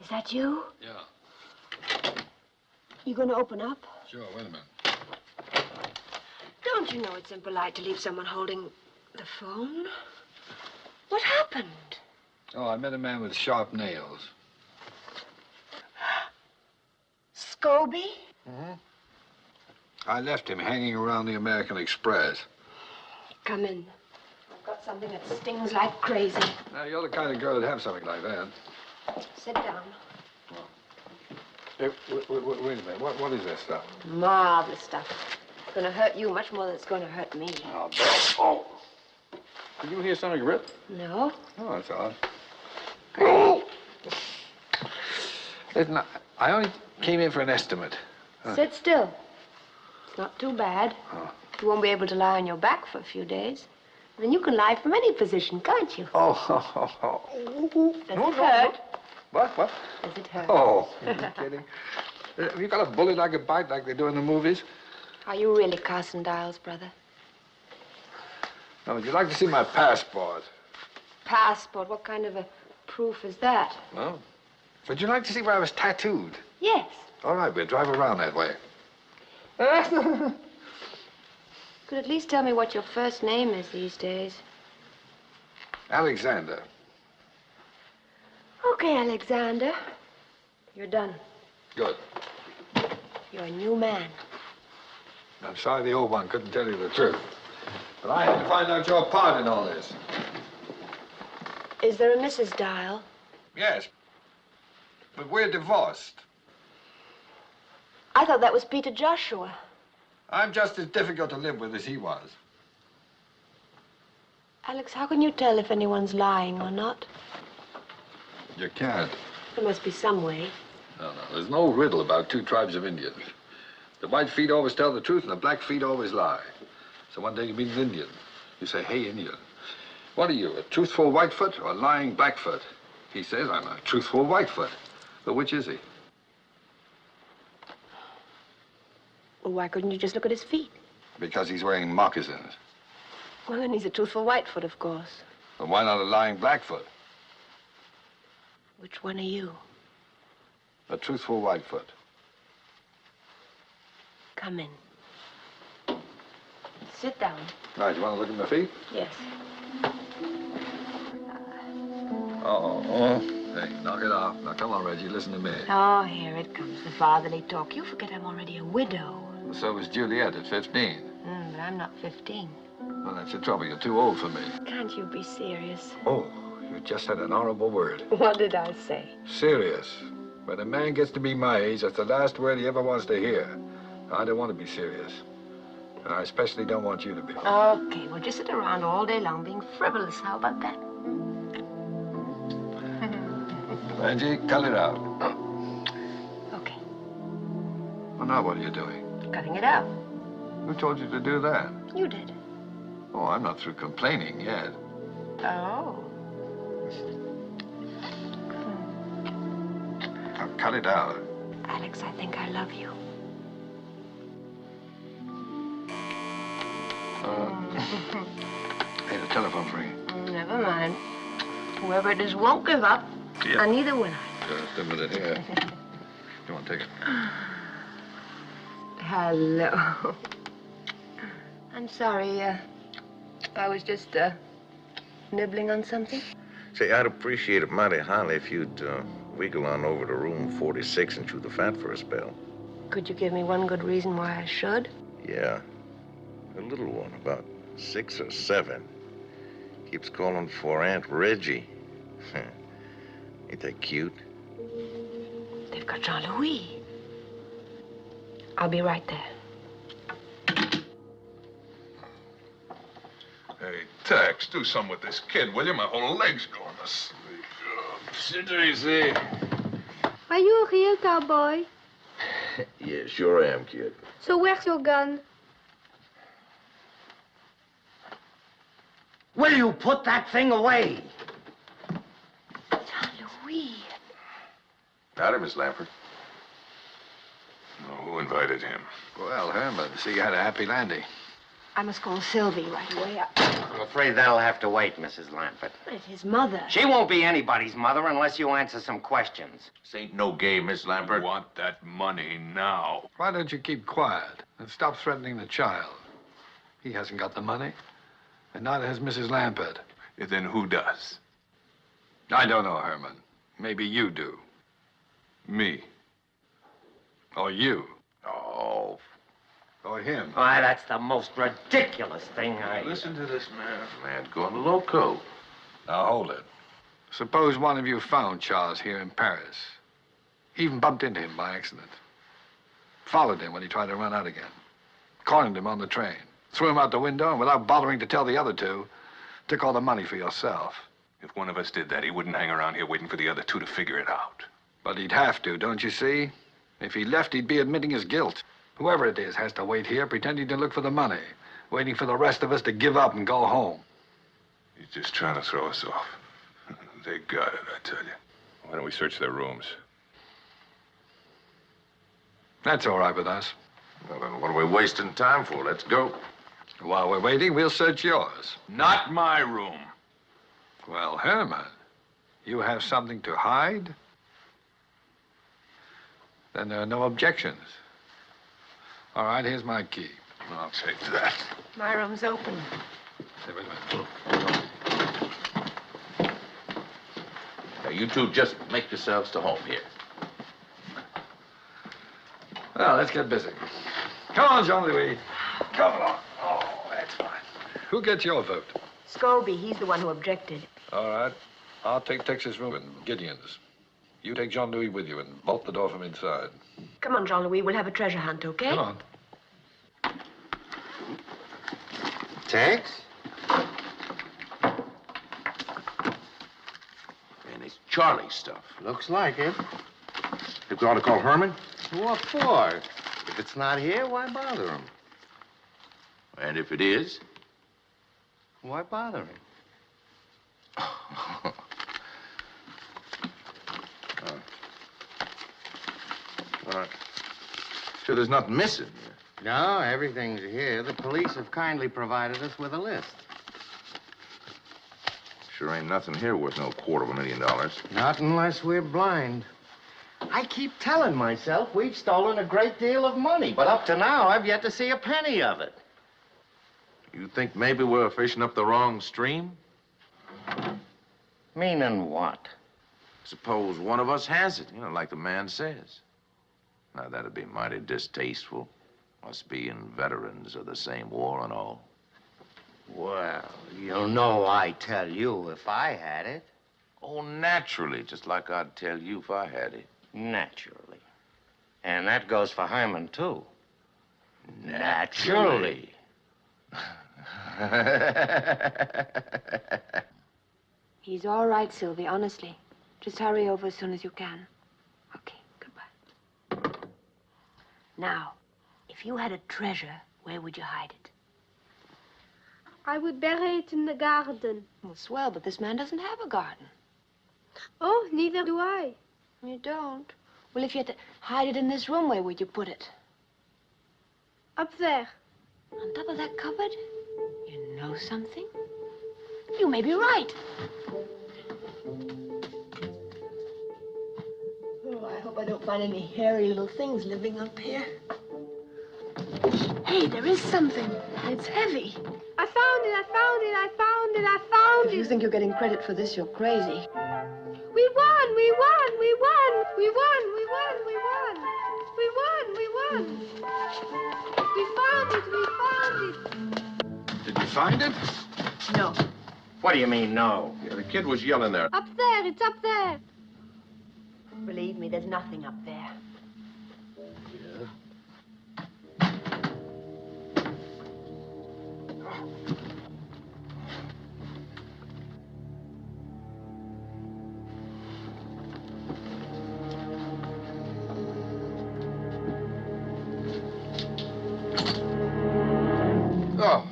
Is that you?
Yeah.
You gonna open up?
Sure, wait a minute.
Don't you know it's impolite to leave someone holding the phone? What happened?
Oh, I met a man with sharp nails.
Scobie?
Mm-hmm. I left him hanging around the American Express.
Come in. I've got something that stings like crazy.
Now, you're the kind of girl that'd have something like that.
Sit down.
Hey, wait a minute. What is that stuff?
Marvelous stuff. It's gonna hurt you much more than it's gonna hurt me.
Oh, oh. Did you hear something rip?
No?
Oh, that's odd. Listen, I only came in for an estimate.
Sit still. It's not too bad.
Oh.
You won't be able to lie on your back for a few days. Then you can lie from any position, can't you?
Oh.
Does it hurt?
What?
Does it hurt?
Oh, are you kidding? Have you got a bullet I could bite like they do in the movies?
Are you really Carson Dials, brother?
Now, would you like to see my passport?
Passport? What kind of a proof is that?
No. Would you like to see where I was tattooed?
Yes.
All right, we'll drive around that way.
Could at least tell me what your first name is these days.
Alexander.
Okay, Alexander. You're done.
Good.
You're a new man.
I'm sorry the old one couldn't tell you the truth. But I had to find out your part in all this.
Is there a Mrs. Dial?
Yes. But we're divorced.
I thought that was Peter Joshua.
I'm just as difficult to live with as he was.
Alex, how can you tell if anyone's lying or not?
You can't.
There must be some way.
No. There's no riddle about two tribes of Indians. The white feet always tell the truth and the black feet always lie. So one day you meet an Indian. You say, hey, Indian, what are you, a truthful Whitefoot or a lying Blackfoot? He says, I'm a truthful Whitefoot. But which is he?
Well, why couldn't you just look at his feet?
Because he's wearing moccasins.
Well, then he's a truthful Whitefoot, of course.
But why not a lying Blackfoot?
Which one are you?
A truthful Whitefoot.
Come in. Sit down.
Right, you want to look at my feet?
Yes.
Oh. Hey, knock it off. Now, come on, Reggie, listen to me.
Oh, here it comes, the fatherly talk. You forget I'm already a widow.
Well, so was Juliet at 15.
But I'm not 15.
Well, that's the trouble. You're too old for me.
Can't you be serious?
Oh, you just said an horrible word.
What did I say?
Serious. When a man gets to be my age, that's the last word he ever wants to hear. I don't want to be serious. And I especially don't want you to be.
Okay, well, just sit around all day long being frivolous. How about that?
Reggie, cut it out.
Okay.
Well, now what are you doing?
Cutting it out.
Who told you to do that?
You did.
Oh, I'm not through complaining yet.
Oh.
Now, cut it out.
Alex, I think I love you.
Hey, the telephone's ringing.
Never mind. Whoever it is won't give up.
Yeah.
And neither will I.
Just a minute here. Come on, take it.
Hello. I'm sorry, I was just, nibbling on something.
Say, I'd appreciate it mighty highly if you'd wiggle on over to room 46 and chew the fat for a spell.
Could you give me one good reason why I should?
Yeah. A little one, about 6 or 7. Keeps calling for Aunt Reggie. Ain't that cute?
They've got Jean-Louis.
I'll be right there.
Hey, Tex, do something with this kid, will you? My whole leg's going to sleep. Sit easy.
Are you a real cowboy?
Yeah, sure am, kid.
So where's your gun?
Will you put that thing away?
Louis.
Howdy, Miss Lampert. Oh, who invited him?
Well, Herman, see you had a happy landing.
I must call Sylvie right away.
I'm afraid that'll have to wait, Mrs. Lampert.
But it's his mother.
She won't be anybody's mother unless you answer some questions.
This ain't no game, Miss Lampert.
I want that money now.
Why don't you keep quiet and stop threatening the child? He hasn't got the money, and neither has Mrs. Lampert.
Then who does?
I don't know, Herman. Maybe you do.
Me.
Or you.
Oh.
Or him.
Why, that's the most ridiculous thing
Listen to this man. Man, going loco.
Now, hold it. Suppose one of you found Charles here in Paris. Even bumped into him by accident. Followed him when he tried to run out again. Cornered him on the train. Threw him out the window, and without bothering to tell the other two, took all the money for yourself.
If one of us did that, he wouldn't hang around here waiting for the other two to figure it out.
But he'd have to, don't you see? If he left, he'd be admitting his guilt. Whoever it is has to wait here, pretending to look for the money, waiting for the rest of us to give up and go home.
He's just trying to throw us off. They got it, I tell you. Why don't we search their rooms?
That's all right with us.
Well, then what are we wasting time for? Let's go.
While we're waiting, we'll search yours.
Not my room.
Well, Herman, you have something to hide? Then there are no objections. All right, here's my key.
I'll take that.
My room's open.
Hey, wait a minute.
Now, you two just make yourselves to home here.
Well, let's get busy. Come on, Jean-Louis. Come along. Oh, that's fine. Who gets your vote?
Scobie, he's the one who objected.
All right. I'll take Texas room and Gideon's. You take Jean-Louis with you and bolt the door from inside.
Come on, Jean-Louis, we'll have a treasure hunt, okay?
Come on.
Tex?
Man, it's Charlie's stuff.
Looks like it.
Think we ought to call Herman?
What for? If it's not here, why bother him?
And if it is?
Why bother him?
Sure there's nothing missing.
No, everything's here. The police have kindly provided us with a list.
Sure ain't nothing here worth no $250,000.
Not unless we're blind. I keep telling myself we've stolen a great deal of money, but up to now, I've yet to see a penny of it.
You think maybe we're fishing up the wrong stream?
Meaning what?
Suppose one of us has it, like the man says. Now, that'd be mighty distasteful, us being veterans of the same war and all.
Well, you know I'd tell you if I had it.
Oh, naturally, just like I'd tell you if I had it.
Naturally. And that goes for Herman, too.
Naturally.
He's all right, Sylvie, honestly. Just hurry over as soon as you can. Okay, goodbye. Now, if you had a treasure, where would you hide it?
I would bury it in the garden.
Well, swell, but this man doesn't have a garden.
Oh, neither do I.
You don't? Well, if you had to hide it in this room, where would you put it?
Up there.
On top of that cupboard? You know something? You may be right.
Oh, I hope I don't find any hairy little things living up here.
Hey, there is something. It's heavy.
I found it, I found it, I found it, I found it.
If you think you're getting credit for this, you're crazy.
We won, we won, we won, we won, we won, we won. We won, we won. We found it, we found it.
Did you find it?
No.
What do you mean, no?
Yeah, the kid was yelling there.
Up there, it's up there.
Believe me, there's nothing up there.
Oh,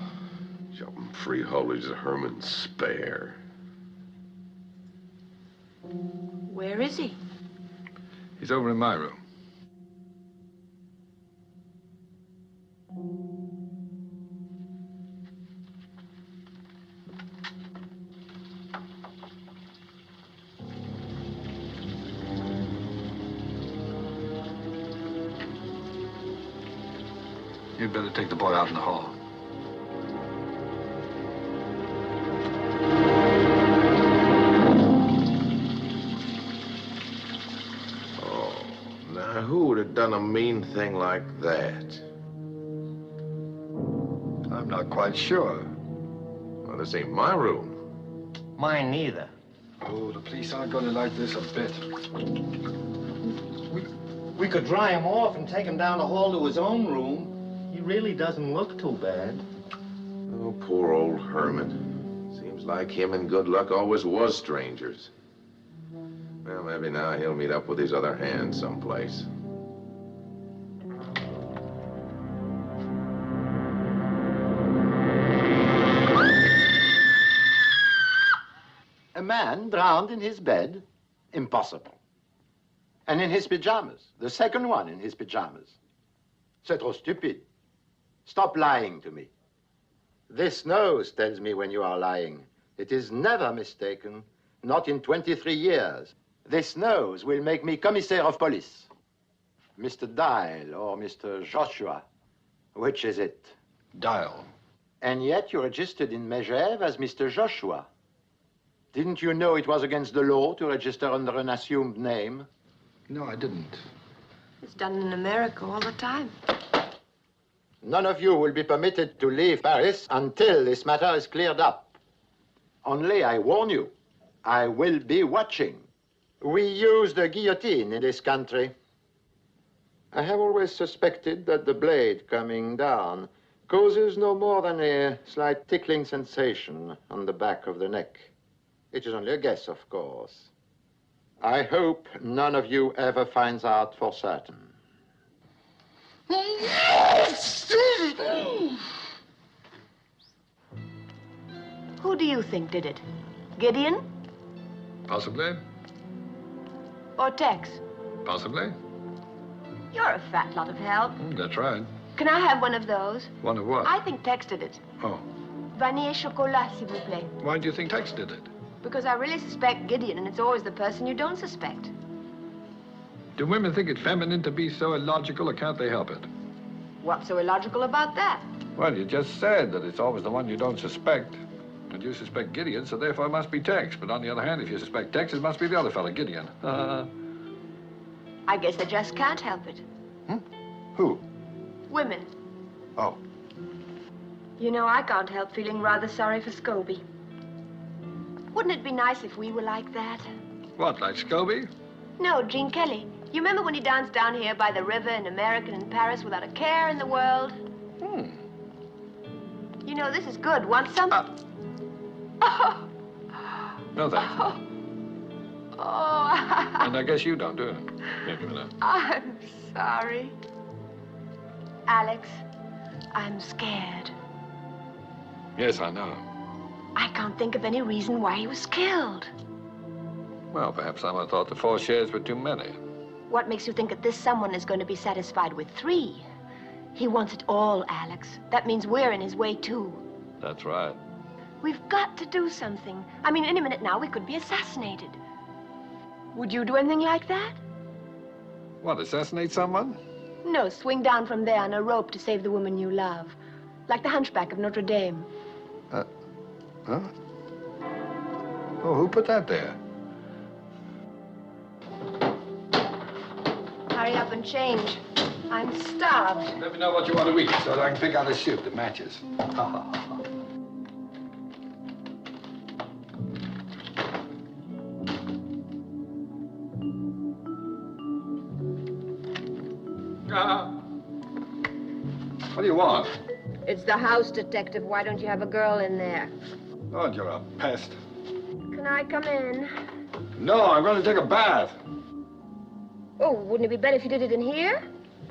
jumping freeholders of Herman's spare.
Where is he?
He's over in my room. You'd better take the boy out in the hall.
Now, who would have done a mean thing like that?
I'm not quite sure.
Well, this ain't my room.
Mine neither.
Oh, the police aren't going to like this a bit.
We could dry him off and take him down the hall to his own room. He really doesn't look too bad.
Oh, poor old Herman. Seems like him and Good Luck always was strangers. Well, maybe now he'll meet up with his other hand someplace.
A man drowned in his bed? Impossible. And in his pajamas. The second one in his pajamas. C'est trop stupid. Stop lying to me. This nose tells me when you are lying. It is never mistaken, not in 23 years. This nose will make me commissaire of police. Mr. Dial or Mr. Joshua, which is it?
Dial.
And yet you registered in Megève as Mr. Joshua. Didn't you know it was against the law to register under an assumed name?
No, I didn't.
It's done in America all the time.
None of you will be permitted to leave Paris until this matter is cleared up. Only I warn you, I will be watching. We use the guillotine in this country. I have always suspected that the blade coming down causes no more than a slight tickling sensation on the back of the neck. It is only a guess, of course. I hope none of you ever finds out for certain.
Who do you think did it? Gideon
Possibly.
or Tex?
Possibly.
You're a fat lot of help.
That's right.
Can I have one of those?
One of what?
I think Tex did it.
Oh.
Vanille chocolat, s'il vous plaît.
Why do you think Tex did it?
Because I really suspect Gideon, and it's always the person you don't suspect.
Do women think it feminine to be so illogical, or can't they help it?
What's so illogical about that?
Well, you just said that it's always the one you don't suspect. And you suspect Gideon, so therefore it must be Tex. But on the other hand, if you suspect Tex, it must be the other fella, Gideon.
I guess I just can't help it.
Who?
Women.
Oh.
You know, I can't help feeling rather sorry for Scobie. Wouldn't it be nice if we were like that?
What, like Scobie?
No, Gene Kelly. You remember when he danced down here by the river in America and in Paris without a care in the world? You know, this is good. Want some? Oh.
No, thanks.
Oh.
And I guess you don't, do you? Here, give me that.
I'm sorry. Alex, I'm scared.
Yes, I know.
I can't think of any reason why he was killed.
Well, perhaps someone thought the 4 shares were too many.
What makes you think that this someone is going to be satisfied with 3? He wants it all, Alex. That means we're in his way, too.
That's right.
We've got to do something. I mean, any minute now, we could be assassinated. Would you do anything like that?
What, assassinate someone?
No, swing down from there on a rope to save the woman you love. Like the hunchback of Notre Dame.
Huh? Oh, who put that there?
Hurry up and change. I'm starved.
Let me know what you want to eat so that I can pick out a suit that matches. What do you want?
It's the house detective. Why don't you have a girl in there?
Oh, you're a pest.
Can I come in?
No, I'm going to take a bath.
Oh, wouldn't it be better if you did it in here?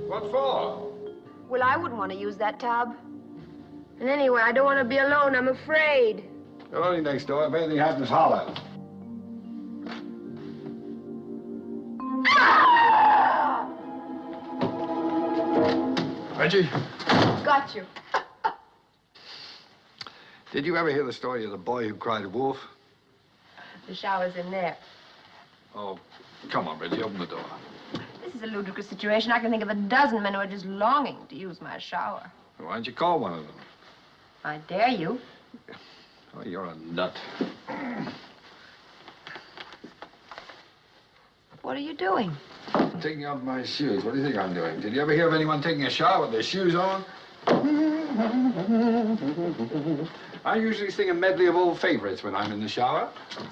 What for?
Well, I wouldn't want to use that tub. And anyway, I don't want to be alone. I'm afraid.
You're only next door. If anything happens, holler. Reggie?
Got you.
Did you ever hear the story of the boy who cried wolf?
The shower's in there.
Oh, come on, Reggie, open the door.
This is a ludicrous situation. I can think of a dozen men who are just longing to use my shower.
Why don't you call one of them?
I dare you.
Oh, you're a nut.
What are you doing?
I'm taking off my shoes. What do you think I'm doing? Did you ever hear of anyone taking a shower with their shoes on? I usually sing a medley of old favorites when I'm in the shower.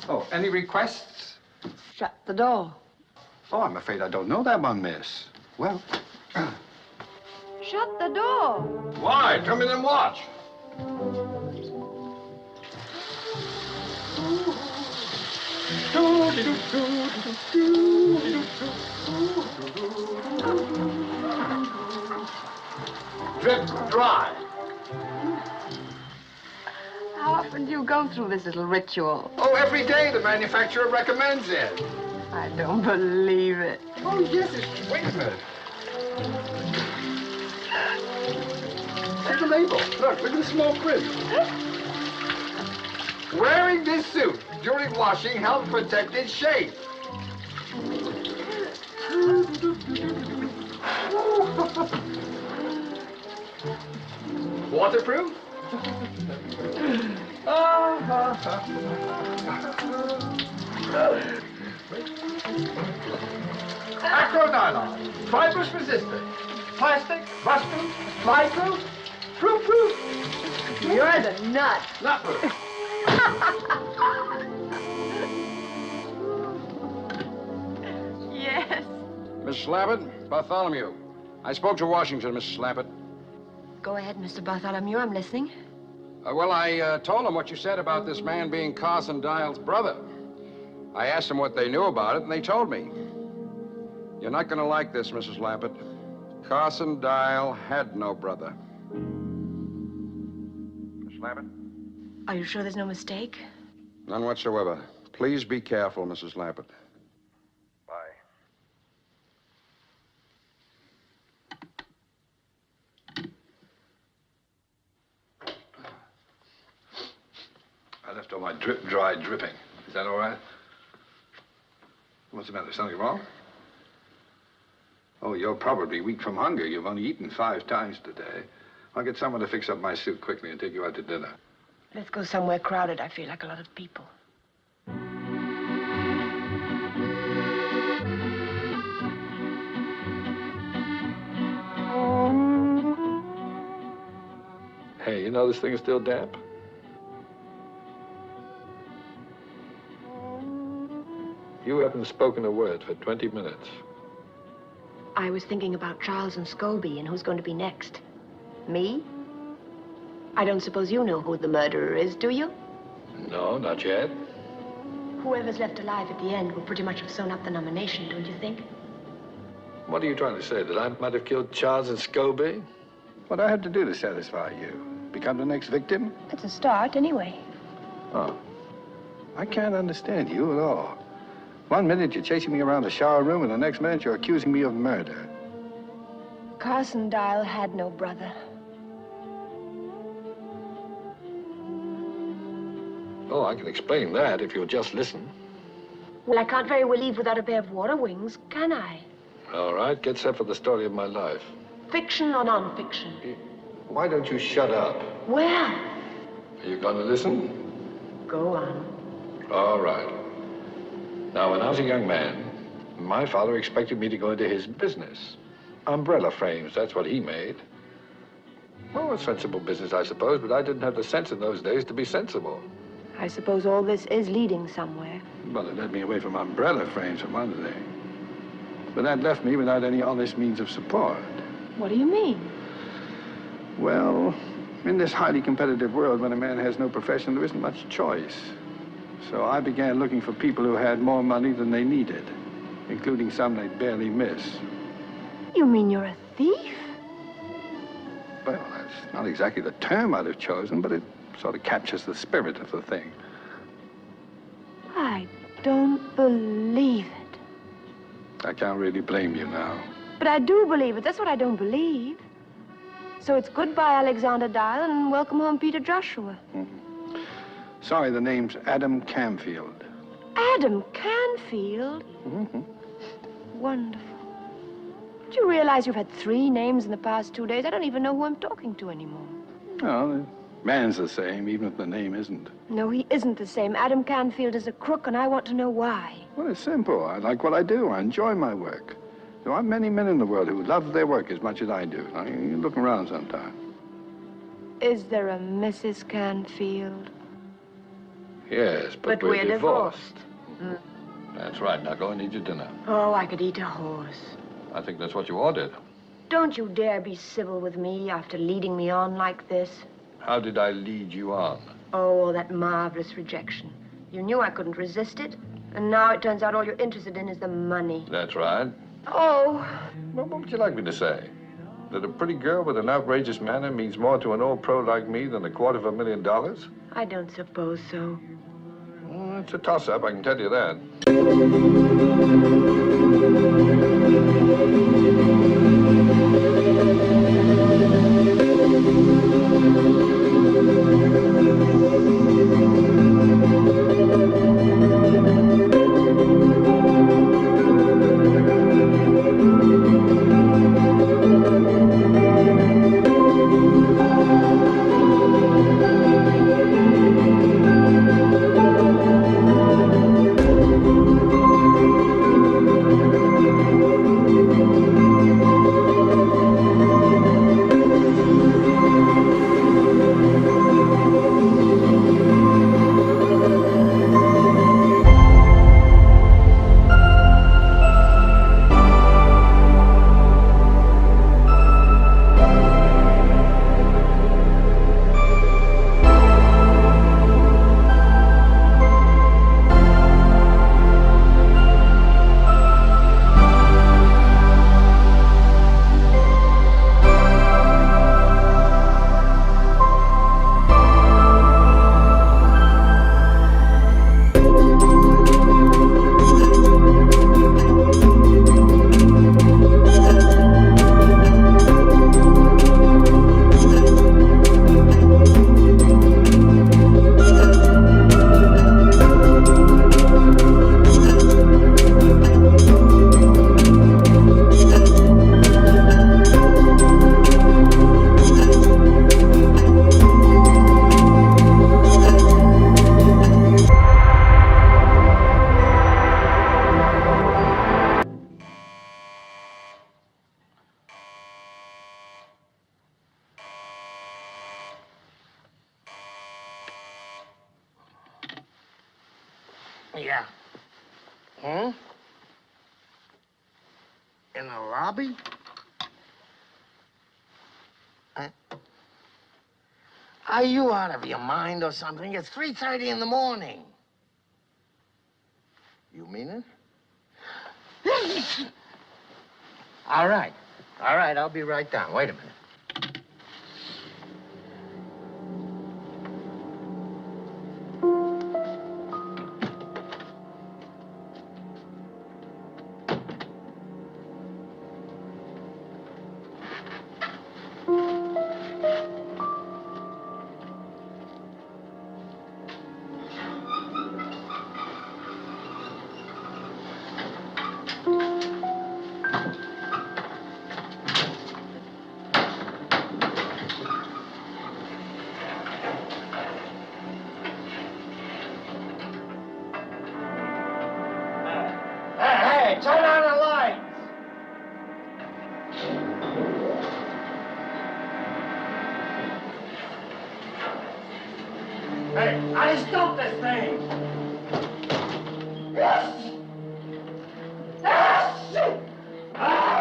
Oh, any requests?
Shut the door.
Oh, I'm afraid I don't know that one, miss. Well...
Shut the door.
Why? Come in and watch. Drip dry.
How often do you go through this little ritual?
Oh, every day the manufacturer recommends it.
I don't believe it.
Oh, yes, it's... Wait a minute. See the label. Look at the small print. Wearing this suit during washing helps protect its shape. Waterproof? Acronylon, fibrous resistant, plastic, rust-proof, fly-proof, proof-proof.
You're the nut.
Nut-proof.
Yes.
Miss Slappett, Bartholomew. I spoke to Washington, Mrs. Slappett.
Go ahead, Mr. Bartholomew. I'm listening.
Well, I told them what you said about this man being Carson Dial's brother. I asked them what they knew about it, and they told me. You're not going to like this, Mrs. Lappett. Carson Dial had no brother. Miss Lappett?
Are you sure there's no mistake?
None whatsoever. Please be careful, Mrs. Lappett. Bye.
I left all my dry dripping. Is that all right? What's the matter? Something wrong? Oh, you're probably weak from hunger. You've only eaten 5 times today. I'll get someone to fix up my suit quickly and take you out to dinner.
Let's go somewhere crowded. I feel like a lot of people.
Hey, you know this thing is still damp? You haven't spoken a word for 20 minutes.
I was thinking about Charles and Scobie and who's going to be next. Me? I don't suppose you know who the murderer is, do you?
No, not yet.
Whoever's left alive at the end will pretty much have sewn up the nomination, don't you think?
What are you trying to say? That I might have killed Charles and Scobie? What do I have to do to satisfy you? Become the next victim?
It's a start, anyway.
Oh. I can't understand you at all. 1 minute you're chasing me around the shower room, and the next minute you're accusing me of murder.
Carson Dial had no brother.
Oh, I can explain that if you'll just listen.
Well, I can't very well leave without a pair of water wings, can I?
All right, get set for the story of my life.
Fiction or non-fiction?
Why don't you shut up?
Well,
Are you going to listen?
go on.
All right. Now, when I was a young man, my father expected me to go into his business. Umbrella frames, that's what he made. Well, a sensible business, I suppose, but I didn't have the sense in those days to be sensible.
I suppose all this is leading somewhere.
Well, it led me away from umbrella frames, for one thing. But that left me without any honest means of support.
What do you mean?
Well,
In this highly competitive world, when a man has no profession, there isn't much choice. So I began looking for people who had more money than they needed, including some they'd barely miss.
You mean you're a thief?
Well, that's not exactly the term I'd have chosen, but it sort of captures the spirit of the thing.
I don't believe it.
I can't really blame you now.
But I do believe it. That's what I don't believe. So it's goodbye, Alexander Dial, and welcome home, Peter Joshua.
Mm-hmm. Sorry, the name's Adam Camfield.
Adam Canfield?
Mm-hmm.
Wonderful. Do you realize you've had 3 names in the past 2 days? I don't even know who I'm talking to anymore.
No, the man's the same, even if the name isn't.
No, he isn't the same. Adam Canfield is a crook, and I want to know why.
Well, it's simple. I like what I do. I enjoy my work. There aren't many men in the world who love their work as much as I do. Now, you look around sometime.
Is there a Mrs. Canfield?
Yes, but
we're divorced.
That's right. Now go and eat your dinner.
Oh, I could eat a horse.
I think that's what you ordered.
Don't you dare be civil with me after leading me on like this.
How did I lead you on?
Oh, that marvelous rejection. You knew I couldn't resist it, and now it turns out all you're interested in is the money.
That's right.
Oh.
Well, what would you like me to say? That a pretty girl with an outrageous manner means more to an old pro like me than $250,000?
I don't suppose so.
Well, it's a toss-up, I can tell you that.
Yeah. Hmm? In the lobby? Are you out of your mind or something? It's 3:30 in the morning. You mean it? All right. All right, I'll be right down. Wait a minute. Hey, turn on the lights! Hey, I just stop this thing! Yes! Yes! Ah!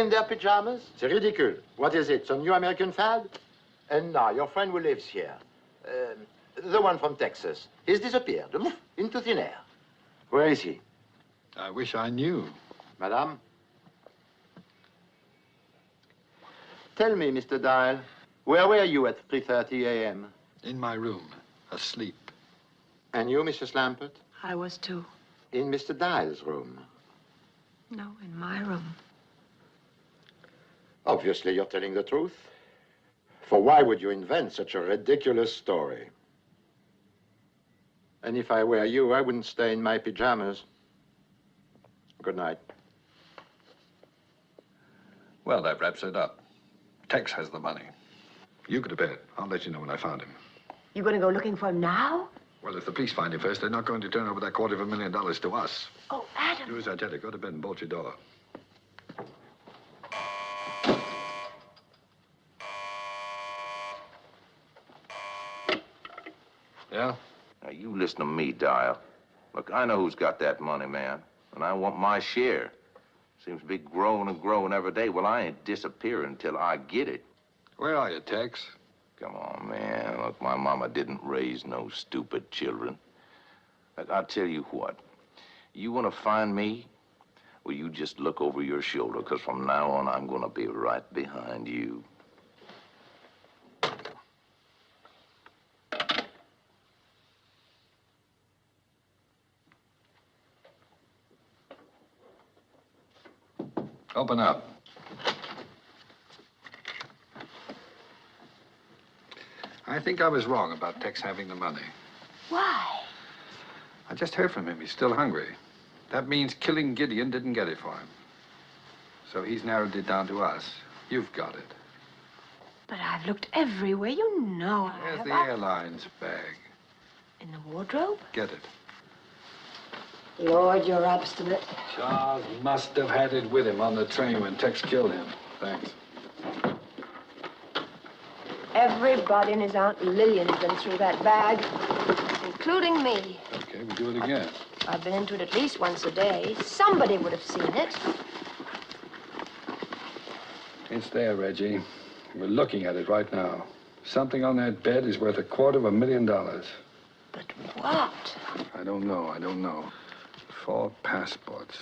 in their pajamas? C'est ridicule. What is it, some new American fad? And now, your friend who lives here, the one from Texas, he's disappeared, into thin air. Where is he?
I wish I knew.
Madame? Tell me, Mr. Dial, where were you at 3:30 a.m.?
In my room, asleep.
And you, Mrs. Lampert?
I was too.
In Mr. Dial's room?
No, in my room.
Obviously, you're telling the truth. For why would you invent such a ridiculous story? And if I were you, I wouldn't stay in my pajamas. Good night.
Well, that wraps it up. Tex has the money. You go to bed. I'll let you know when I found him.
You going to go looking for him now?
Well, if the police find him first, they're not going to turn over that $250,000 to us.
Oh, Adam.
Do as I tell you. Go to bed and bolt your door. Yeah?
Now, you listen to me, Dial. Look, I know who's got that money, man, and I want my share. Seems to be growing and growing every day. Well, I ain't disappearing until I get it.
Where are you, Tex?
Come on, man. Look, my mama didn't raise no stupid children. Look, I'll tell you what. You want to find me? Well, you just look over your shoulder, because from now on, I'm going to be right behind you.
Open up. I think I was wrong about Tex having the money.
Why?
I just heard from him. He's still hungry. That means killing Gideon didn't get it for him. So he's narrowed it down to us. You've got it.
But I've looked everywhere. You know I
Where's
have.
the airline's bag?
In the wardrobe?
Get it.
Lord, you're obstinate.
Charles must have had it with him on the train when Tex killed him. Thanks.
Everybody and his Aunt Lillian has been through that bag, including me.
Okay, we'll do it again.
I've been into it at least once a day. Somebody would have seen it.
It's there, Reggie. We're looking at it right now. Something on that bed is worth $250,000.
But what?
I don't know. 4 passports.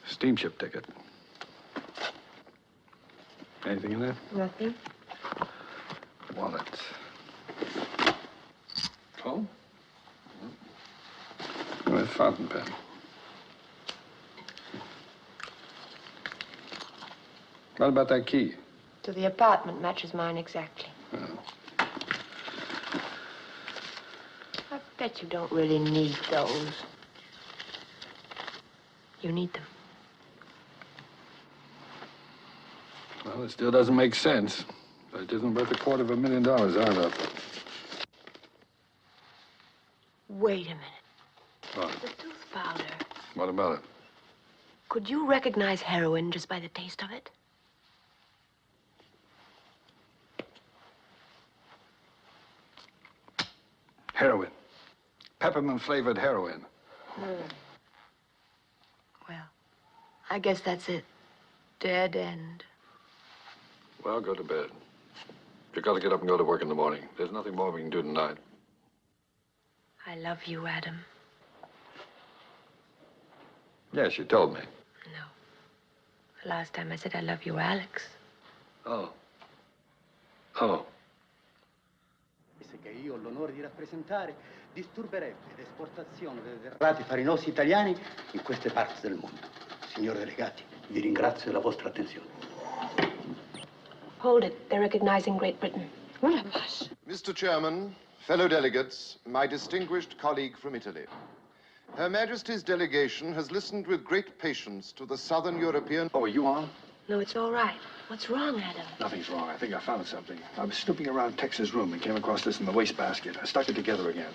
Steamship ticket. Anything in there?
Nothing.
Wallet. Oh? A fountain pen. What about that key?
To the apartment matches mine exactly.
Oh.
I bet you don't really need those. You need them.
Well, it still doesn't make sense. But it isn't worth $250,000 either.
Wait a minute.
What?
The tooth powder.
What about it?
Could you recognize heroin just by the taste of it?
Heroin. Peppermint-flavored heroin.
Well, I guess that's it. Dead end.
Well, go to bed. You've got to get up and go to work in the morning. There's nothing more we can do tonight.
I love you, Adam.
Yes, you told me.
No. The last time I said I love you, Alex.
Oh. Oh.
Che io ho l'onore di rappresentare disturberebbe l'esportazione dei derrati farinosi italiani in queste parti del mondo. Signori delegati, vi ringrazio della vostra attenzione.
Hold it. They're recognizing Great Britain.
Mr. Chairman, fellow delegates, my distinguished colleague from Italy. Her Majesty's delegation has listened with great patience to the Southern European...
Oh, are you on?
No, it's all right. What's wrong, Adam?
Nothing's wrong. I think I found something. I was snooping around Tex's room and came across this in the wastebasket. I stuck it together again.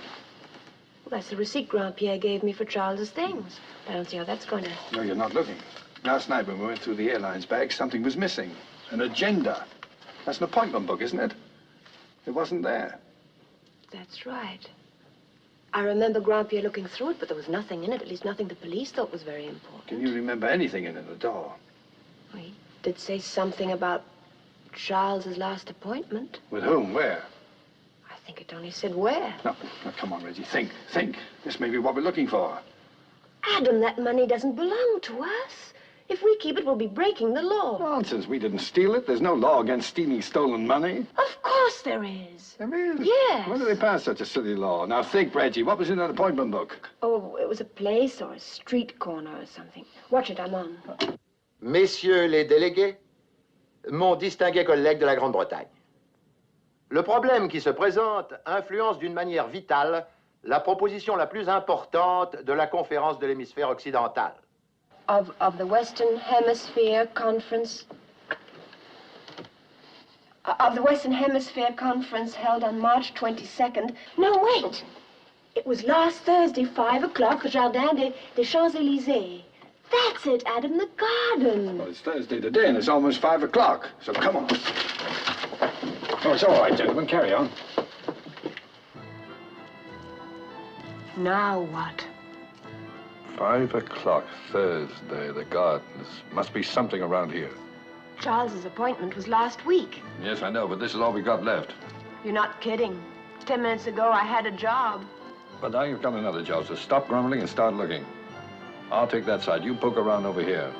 Well, that's the receipt Grand-Pierre gave me for Charles's things. I don't see how that's going to...
No, you're not looking. Last night when we went through the airline's bag, something was missing. An agenda. That's an appointment book, isn't it? It wasn't there.
That's right. I remember Grandpierre looking through it, but there was nothing in it, at least nothing the police thought was very important.
Can you remember anything in it at all?
Well, he did say something about Charles's last appointment.
With whom? Where?
I think it only said where.
No, come on, Reggie. Think. This may be what we're looking for.
Adam, that money doesn't belong to us. If we keep it, we'll be breaking the law.
Nonsense. We didn't steal it. There's no law against stealing stolen money.
Of course there is.
There is?
Yes.
When did they pass such a silly law? Now think, Reggie. What was in that appointment book?
Oh, it was a place or a street corner or something. Watch it, I'm on.
Messieurs les délégués, mon distingué collègue de la Grande-Bretagne. Le problème qui se présente influence d'une manière vitale la proposition la plus importante de la conférence de l'hémisphère occidental.
Of the Western Hemisphere Conference. Of the Western Hemisphere Conference held on March 22nd. No, wait! It was last Thursday, 5 o'clock, the Jardin des Champs-Élysées. That's it, Adam, the garden.
Well, it's Thursday today, and it's almost 5 o'clock. So come on. Oh, it's all right, gentlemen. Carry on.
Now what?
5 o'clock, Thursday, the gardens. Must be something around here.
Charles's appointment was last week.
Yes, I know, but this is all we got left.
You're not kidding. 10 minutes ago, I had a job.
But now you've got another job, so stop grumbling and start looking. I'll take that side. You poke around over here.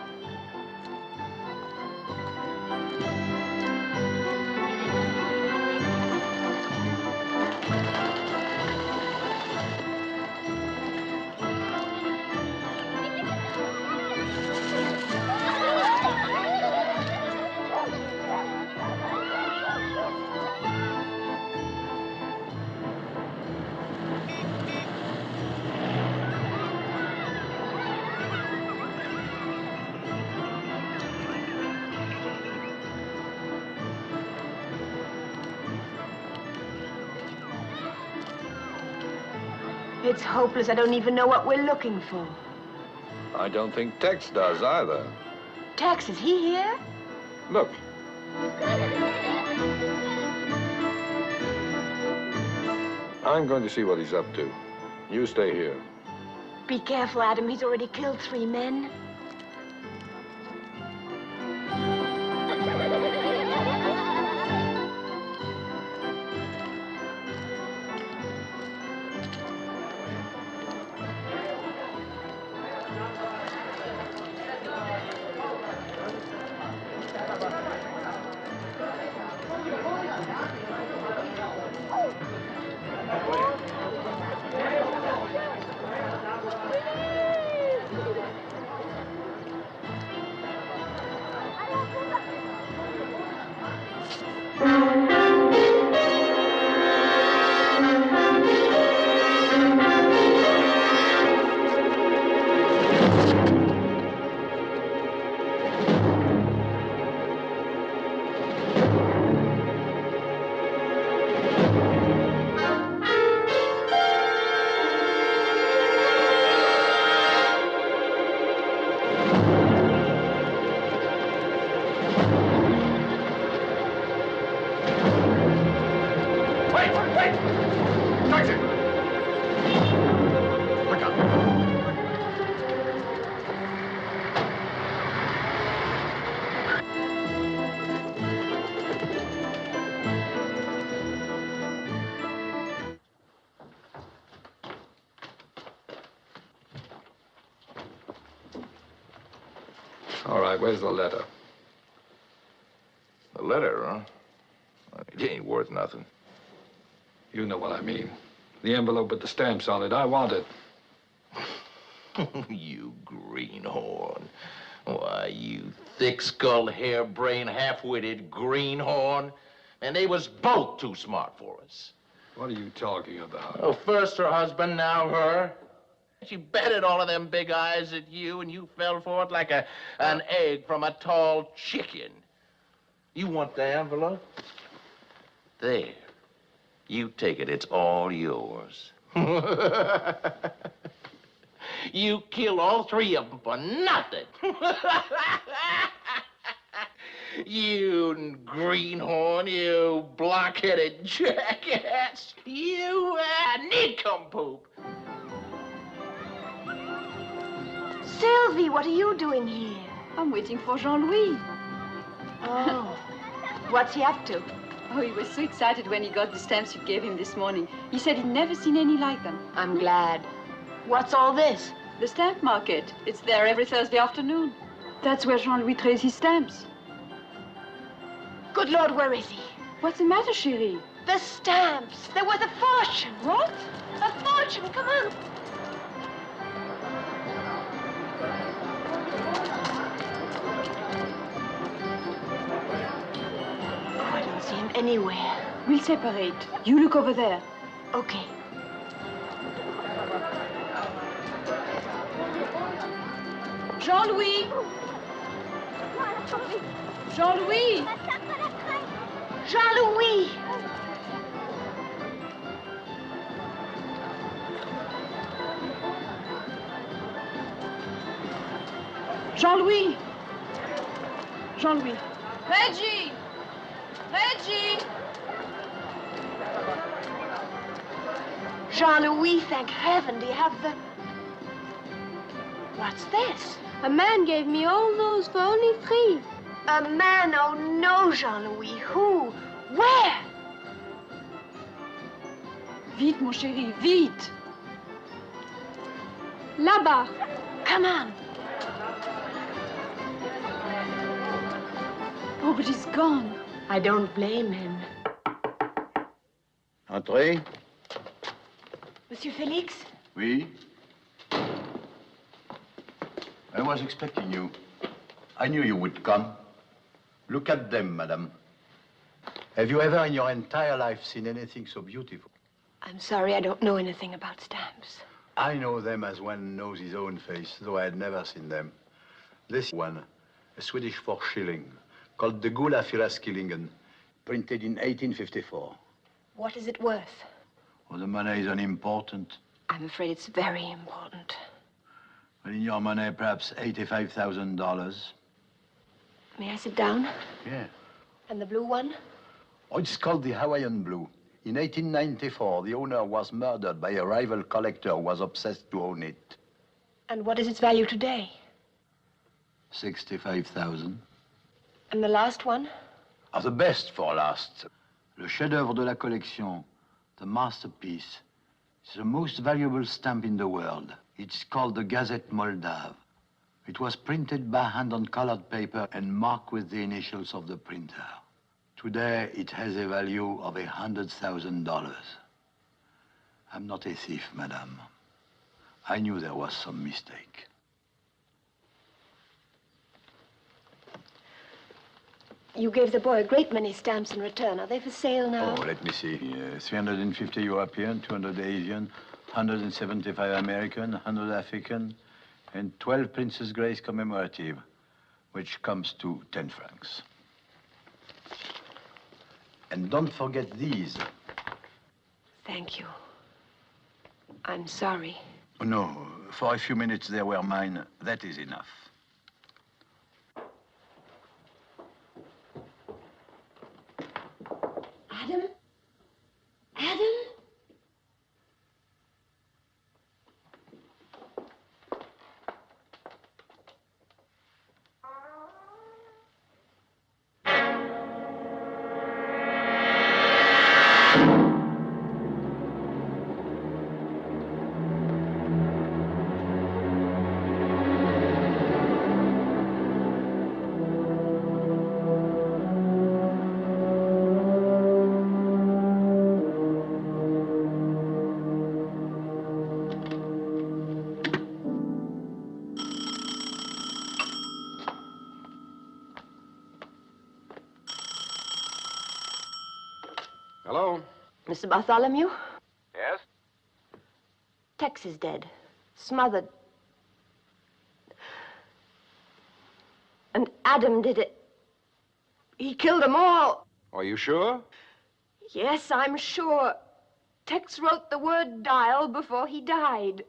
It's hopeless. I don't even know what we're looking for.
I don't think Tex does either.
Tex, is he here?
Look. I'm going to see what he's up to. You stay here.
Be careful, Adam. He's already killed 3 men.
All right, where's the letter?
The letter, huh? It ain't worth nothing.
You know what I mean. The envelope with the stamps on it. I want it.
You greenhorn. Why, you thick-skulled, harebrained, half-witted greenhorn. And they was both too smart for us.
What are you talking about?
Oh, first her husband, now her. She betted all of them big eyes at you, and you fell for it like an egg from a tall chicken. You want the envelope? There. You take it. It's all yours. You killed all 3 of them for nothing. You greenhorn, you block-headed jackass. You nincompoop.
Sylvie, what are you doing here?
I'm waiting for Jean-Louis.
Oh. What's he up to?
Oh, he was so excited when he got the stamps you gave him this morning. He said he'd never seen any like them.
I'm glad. What's all this?
The stamp market. It's there every Thursday afternoon. That's where Jean-Louis trades his stamps.
Good Lord, where is he?
What's the matter, chérie?
The stamps. They're worth a fortune.
What?
A fortune. Come on. Oh, I don't see him anywhere.
We'll separate. You look over there.
Okay.
Jean-Louis! Jean-Louis!
Jean-Louis!
Jean-Louis! Jean-Louis! Reggie! Reggie!
Jean-Louis, thank heaven. Do you have the... What's this?
A man gave me all those for only 3.
A man? Oh, no, Jean-Louis. Who? Where?
Vite, mon chéri, vite!
Là-bas.
Come on.
Oh, but he's gone.
I don't blame him.
Entrez.
Monsieur Félix?
Oui? I was expecting you. I knew you would come. Look at them, madame. Have you ever in your entire life seen anything so beautiful?
I'm sorry, I don't know anything about stamps.
I know them as one knows his own face, though I had never seen them. This one, a Swedish 4 shilling, called the Gula Fyraskillingen, printed in 1854.
What is it worth?
Well, the money is unimportant.
I'm afraid it's very important.
Well, in your money, perhaps $85,000.
May I sit down?
Yeah.
And the blue one?
Oh, it's called the Hawaiian Blue. In 1894, the owner was murdered by a rival collector who was obsessed to own it.
And what is its value today?
$65,000.
And the last one?
The best for last. Le chef-d'œuvre de la collection, the masterpiece. It's the most valuable stamp in the world. It's called the Gazette Moldave. It was printed by hand on colored paper and marked with the initials of the printer. Today, it has a value of $100,000. I'm not a thief, madame. I knew there was some mistake.
You gave the boy a great many stamps in return. Are they for sale now?
Oh, let me see. 350 European, 200 Asian, 175 American, 100 African, and 12 Princess Grace commemorative, which comes to 10 francs. And don't forget these.
Thank you. I'm sorry.
No, for a few minutes they were mine. That is enough.
Adam? Adam?
Hello?
Mr. Bartholomew?
Yes?
Tex is dead. Smothered. And Adam did it. He killed them all.
Are you sure?
Yes, I'm sure. Tex wrote the word dial before he died.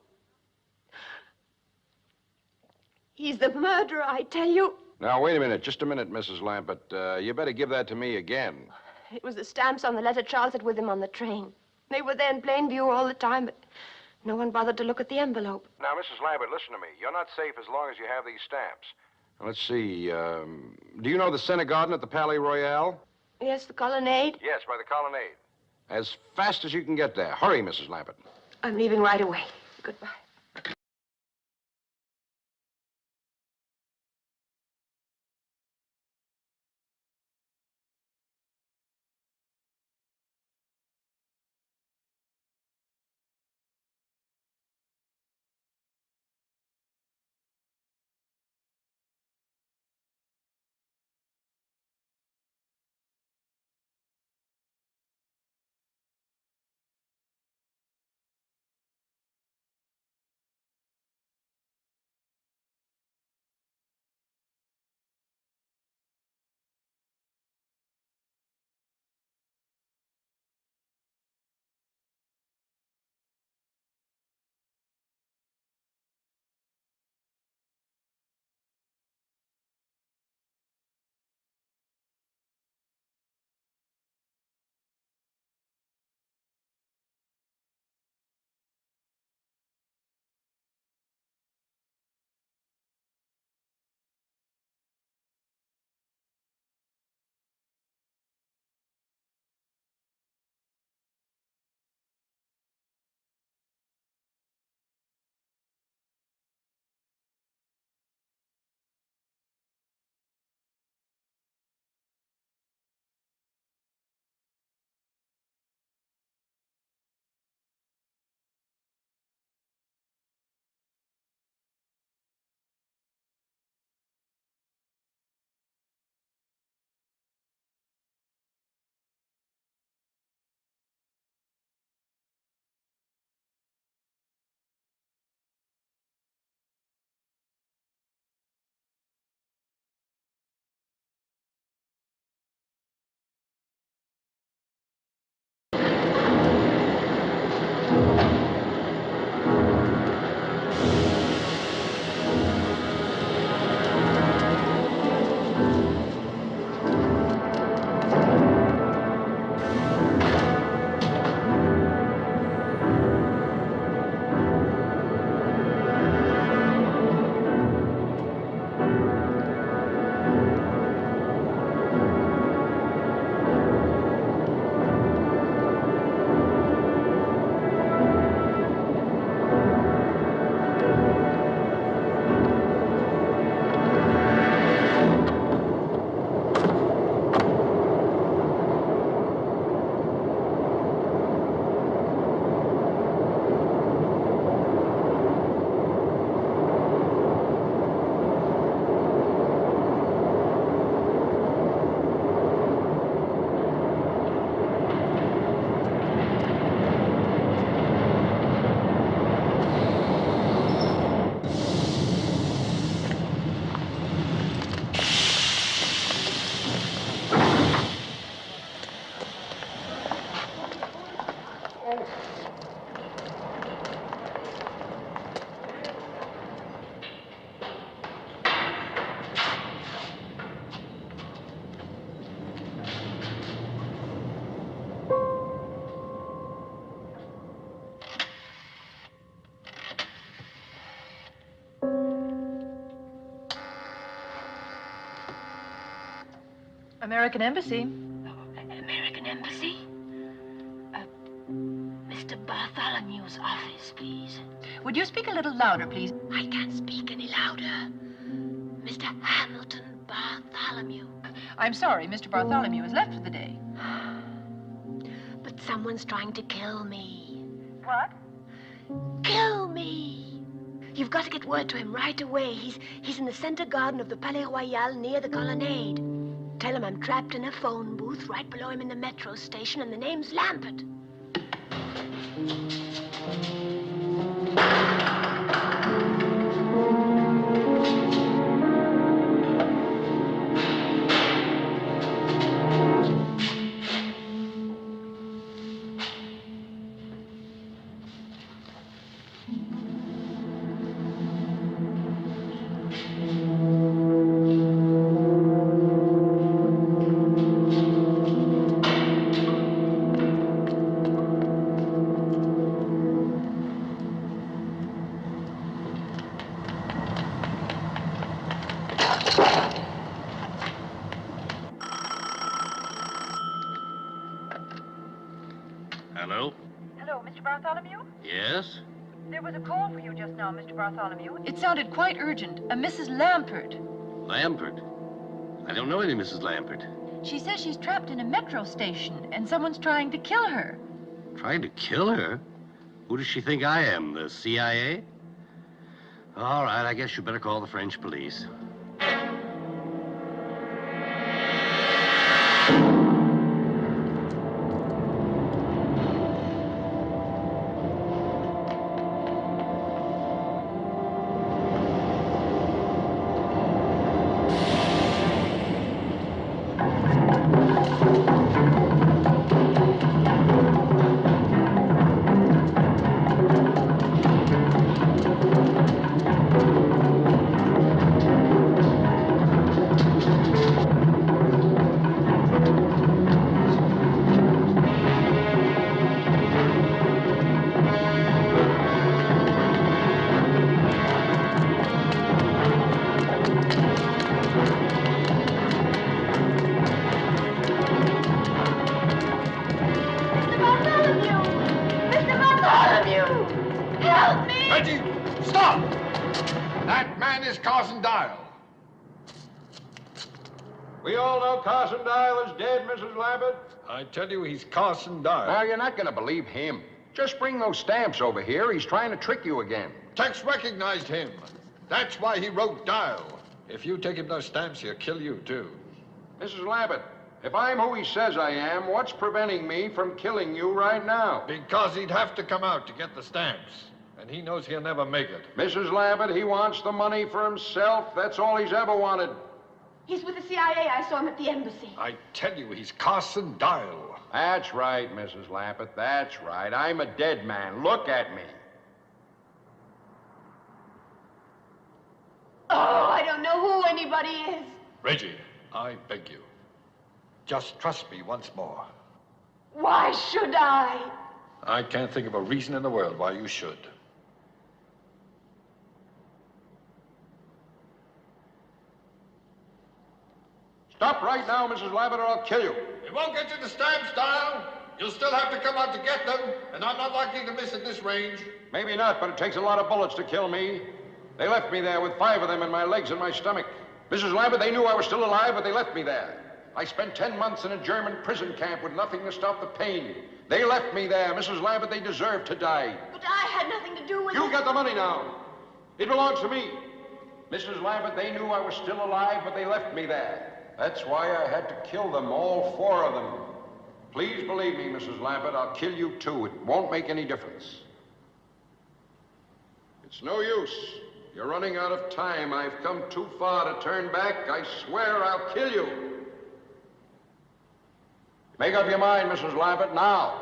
He's the murderer, I tell you.
Now, wait a minute. Just a minute, Mrs. Lambert. You better give that to me again.
It was the stamps on the letter Charles had with him on the train. They were there in plain view all the time, but No one bothered to look at the envelope.
Now, Mrs. Lambert, listen to me. You're not safe as long as you have these stamps. Now, let's see. Do you know the Center Garden at the Palais Royal?
Yes, the colonnade?
Yes, by the colonnade. As fast as you can get there. Hurry, Mrs. Lambert.
I'm leaving right away. Goodbye.
American Embassy.
American Embassy? Mr. Bartholomew's office, please.
Would you speak a little louder, please?
I can't speak any louder. Mr. Hamilton Bartholomew.
I'm sorry, Mr. Bartholomew has left for the day.
But someone's trying to kill me.
What?
Kill me! You've got to get word to him right away. He's in the center garden of the Palais Royal near the colonnade. Tell him I'm trapped in a phone booth right below him in the metro station, and the name's Lambert.
Hello, Mr. Bartholomew?
Yes?
There was a call for you just now, Mr. Bartholomew.
It sounded quite urgent. A Mrs. Lampert.
Lampert? I don't know any Mrs. Lampert.
She says she's trapped in a metro station and someone's trying to kill her.
Trying to kill her? Who does she think I am, the CIA? All right, I guess you better call the French police.
I tell you, he's Carson Dyer.
Now, you're not going to believe him. Just bring those stamps over here. He's trying to trick you again.
Tex recognized him. That's why he wrote Dial. If you take him those stamps, he'll kill you, too.
Mrs. Lambert, if I'm who he says I am, what's preventing me from killing you right now?
Because he'd have to come out to get the stamps. And he knows he'll never make it.
Mrs. Lambert, he wants the money for himself. That's all he's ever wanted.
He's with the CIA. I saw him at the embassy.
I tell you, he's Carson Dial.
That's right, Mrs. Lambert. That's right. I'm a dead man. Look at me.
Oh, I don't know who anybody is.
Reggie, I beg you. Just trust me once more.
Why should I?
I can't think of a reason in the world why you should.
Stop right now, Mrs. Lambert, or I'll kill you.
It won't get you the stamps, Dial. You'll still have to come out to get them, and I'm not likely to miss at this range.
Maybe not, but it takes a lot of bullets to kill me. They left me there with 5 of them in my legs and my stomach. Mrs. Lambert, they knew I was still alive, but they left me there. I spent 10 months in a German prison camp with nothing to stop the pain. They left me there. Mrs. Lambert, they deserved to die.
But I had nothing to do with it.
You got the money now. It belongs to me. Mrs. Lambert, they knew I was still alive, but they left me there. That's why I had to kill them, all 4 of them. Please believe me, Mrs. Lambert, I'll kill you too. It won't make any difference. It's no use. You're running out of time. I've come too far to turn back. I swear I'll kill you. Make up your mind, Mrs. Lambert, now.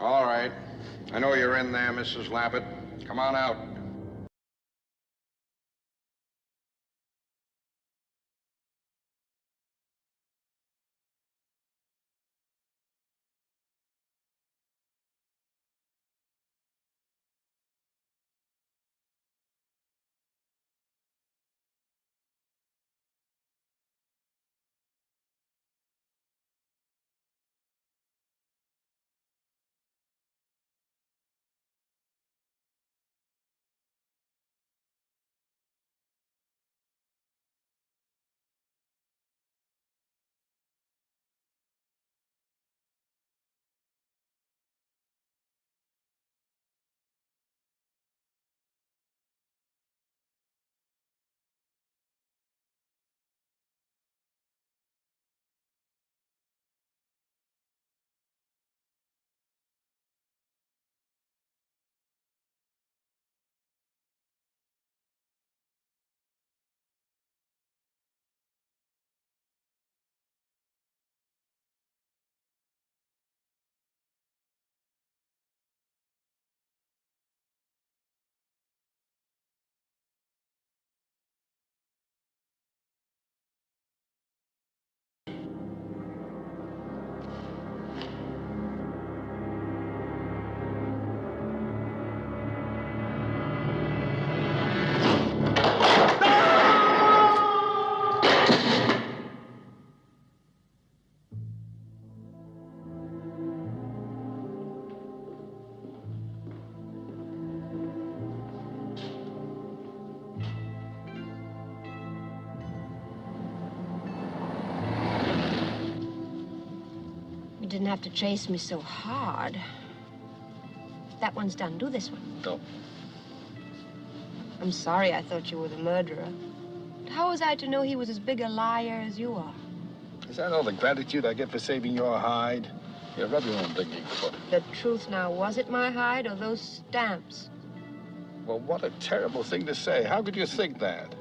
All right. I know you're in there, Mrs. Lappet. Come on out.
You didn't have to chase me so hard. That one's done. Do this one.
No.
I'm sorry I thought you were the murderer. But how was I to know he was as big a liar as you are?
Is that all the gratitude I get for saving your hide? Here, rub your own digging foot.
The truth now, was it my hide or those stamps?
Well, what a terrible thing to say. How could you think that?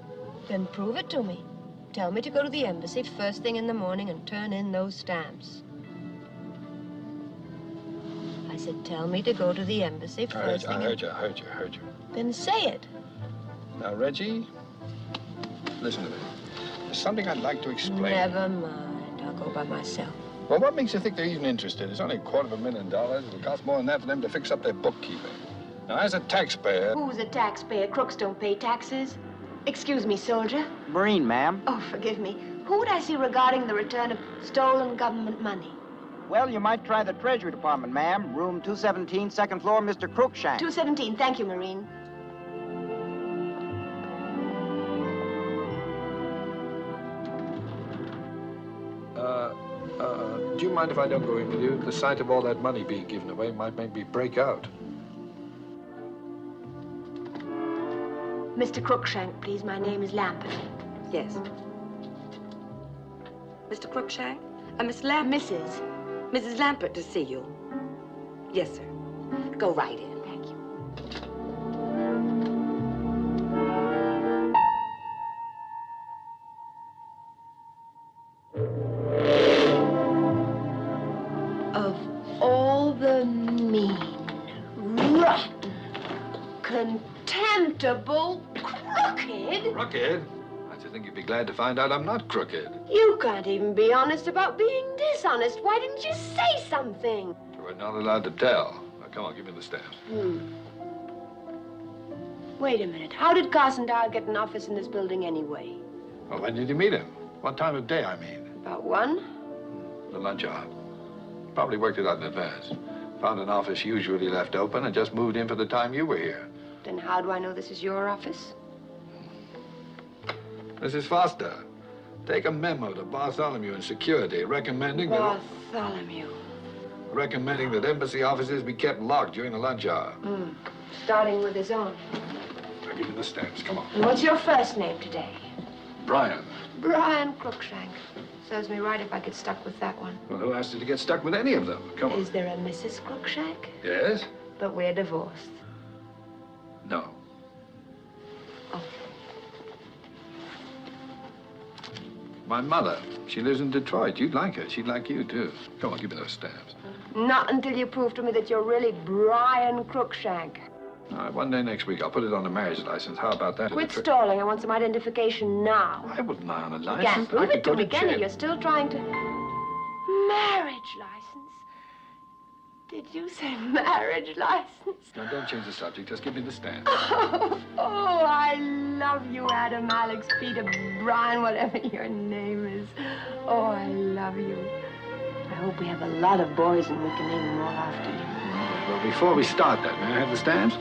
Then prove it to me. Tell me to go to the embassy first thing in the morning and turn in those stamps. I said, tell me to go to the embassy first thing.
I heard you.
Then say it.
Now, Reggie, listen to me. There's something I'd like to explain.
Never mind. I'll go by myself.
Well, what makes you think they're even interested? It's only $250,000. It'll cost more than that for them to fix up their bookkeeping. Now, as a taxpayer...
Who's a taxpayer? Crooks don't pay taxes. Excuse me, soldier.
Marine, ma'am.
Oh, forgive me. Who would I see regarding the return of stolen government money?
Well, you might try the Treasury Department, ma'am. Room 217, second floor, Mr. Crookshank.
217. Thank you, Marine.
Do you mind if I don't go in with you? The sight of all that money being given away might make me break out.
Mr. Crookshank, please. My name is Lampert.
Yes. Mr. Crookshank? Miss Lampert. Mrs. Lampert to see you. Yes, sir. Go right in.
Thank you. Of all the mean, rotten, contemptible, crooked...
Crooked? I should think you'd be glad to find out I'm not crooked.
You can't even be honest about being dishonest. Why didn't you say something?
We're not allowed to tell. Now, come on, give me the stamps.
Wait a minute. How did Carson Dial get an office in this building anyway?
Well, when did you meet him? What time of day, I mean?
About 1?
The lunch hour. Probably worked it out in advance. Found an office usually left open and just moved in for the time you were here.
Then how do I know this is your office?
Mrs. Foster, take a memo to Bartholomew in security recommending
Bartholomew.
recommending that embassy offices be kept locked during the lunch hour.
Starting with his own.
I'll give you the stamps. Come on.
And what's your first name today?
Brian.
Brian Crookshank. Serves me right if I get stuck with that one.
Well, who asked you to get stuck with any of them? Come on.
Is there a Mrs. Crookshank?
Yes?
But we're divorced.
No.
Oh.
My mother. She lives in Detroit. You'd like her. She'd like you, too. Come on, give me those stamps.
Not until you prove to me that you're really Brian Crookshank.
All right, one day next week, I'll put it on the marriage license. How about that?
Quit stalling. I want some identification now.
I wouldn't lie on a
You
license.
can't prove
I could
it to
go
me, can you?
jail.
You're still trying to... Marriage license? Did you say marriage license?
Now, don't change the subject. Just give me the stamp.
Oh, I love you, Adam, Alex, Peter, Brian, whatever your name is. Oh, I love you. I hope we have a lot of boys and we can name them all after you.
Well, before we start that, may I have the stamps?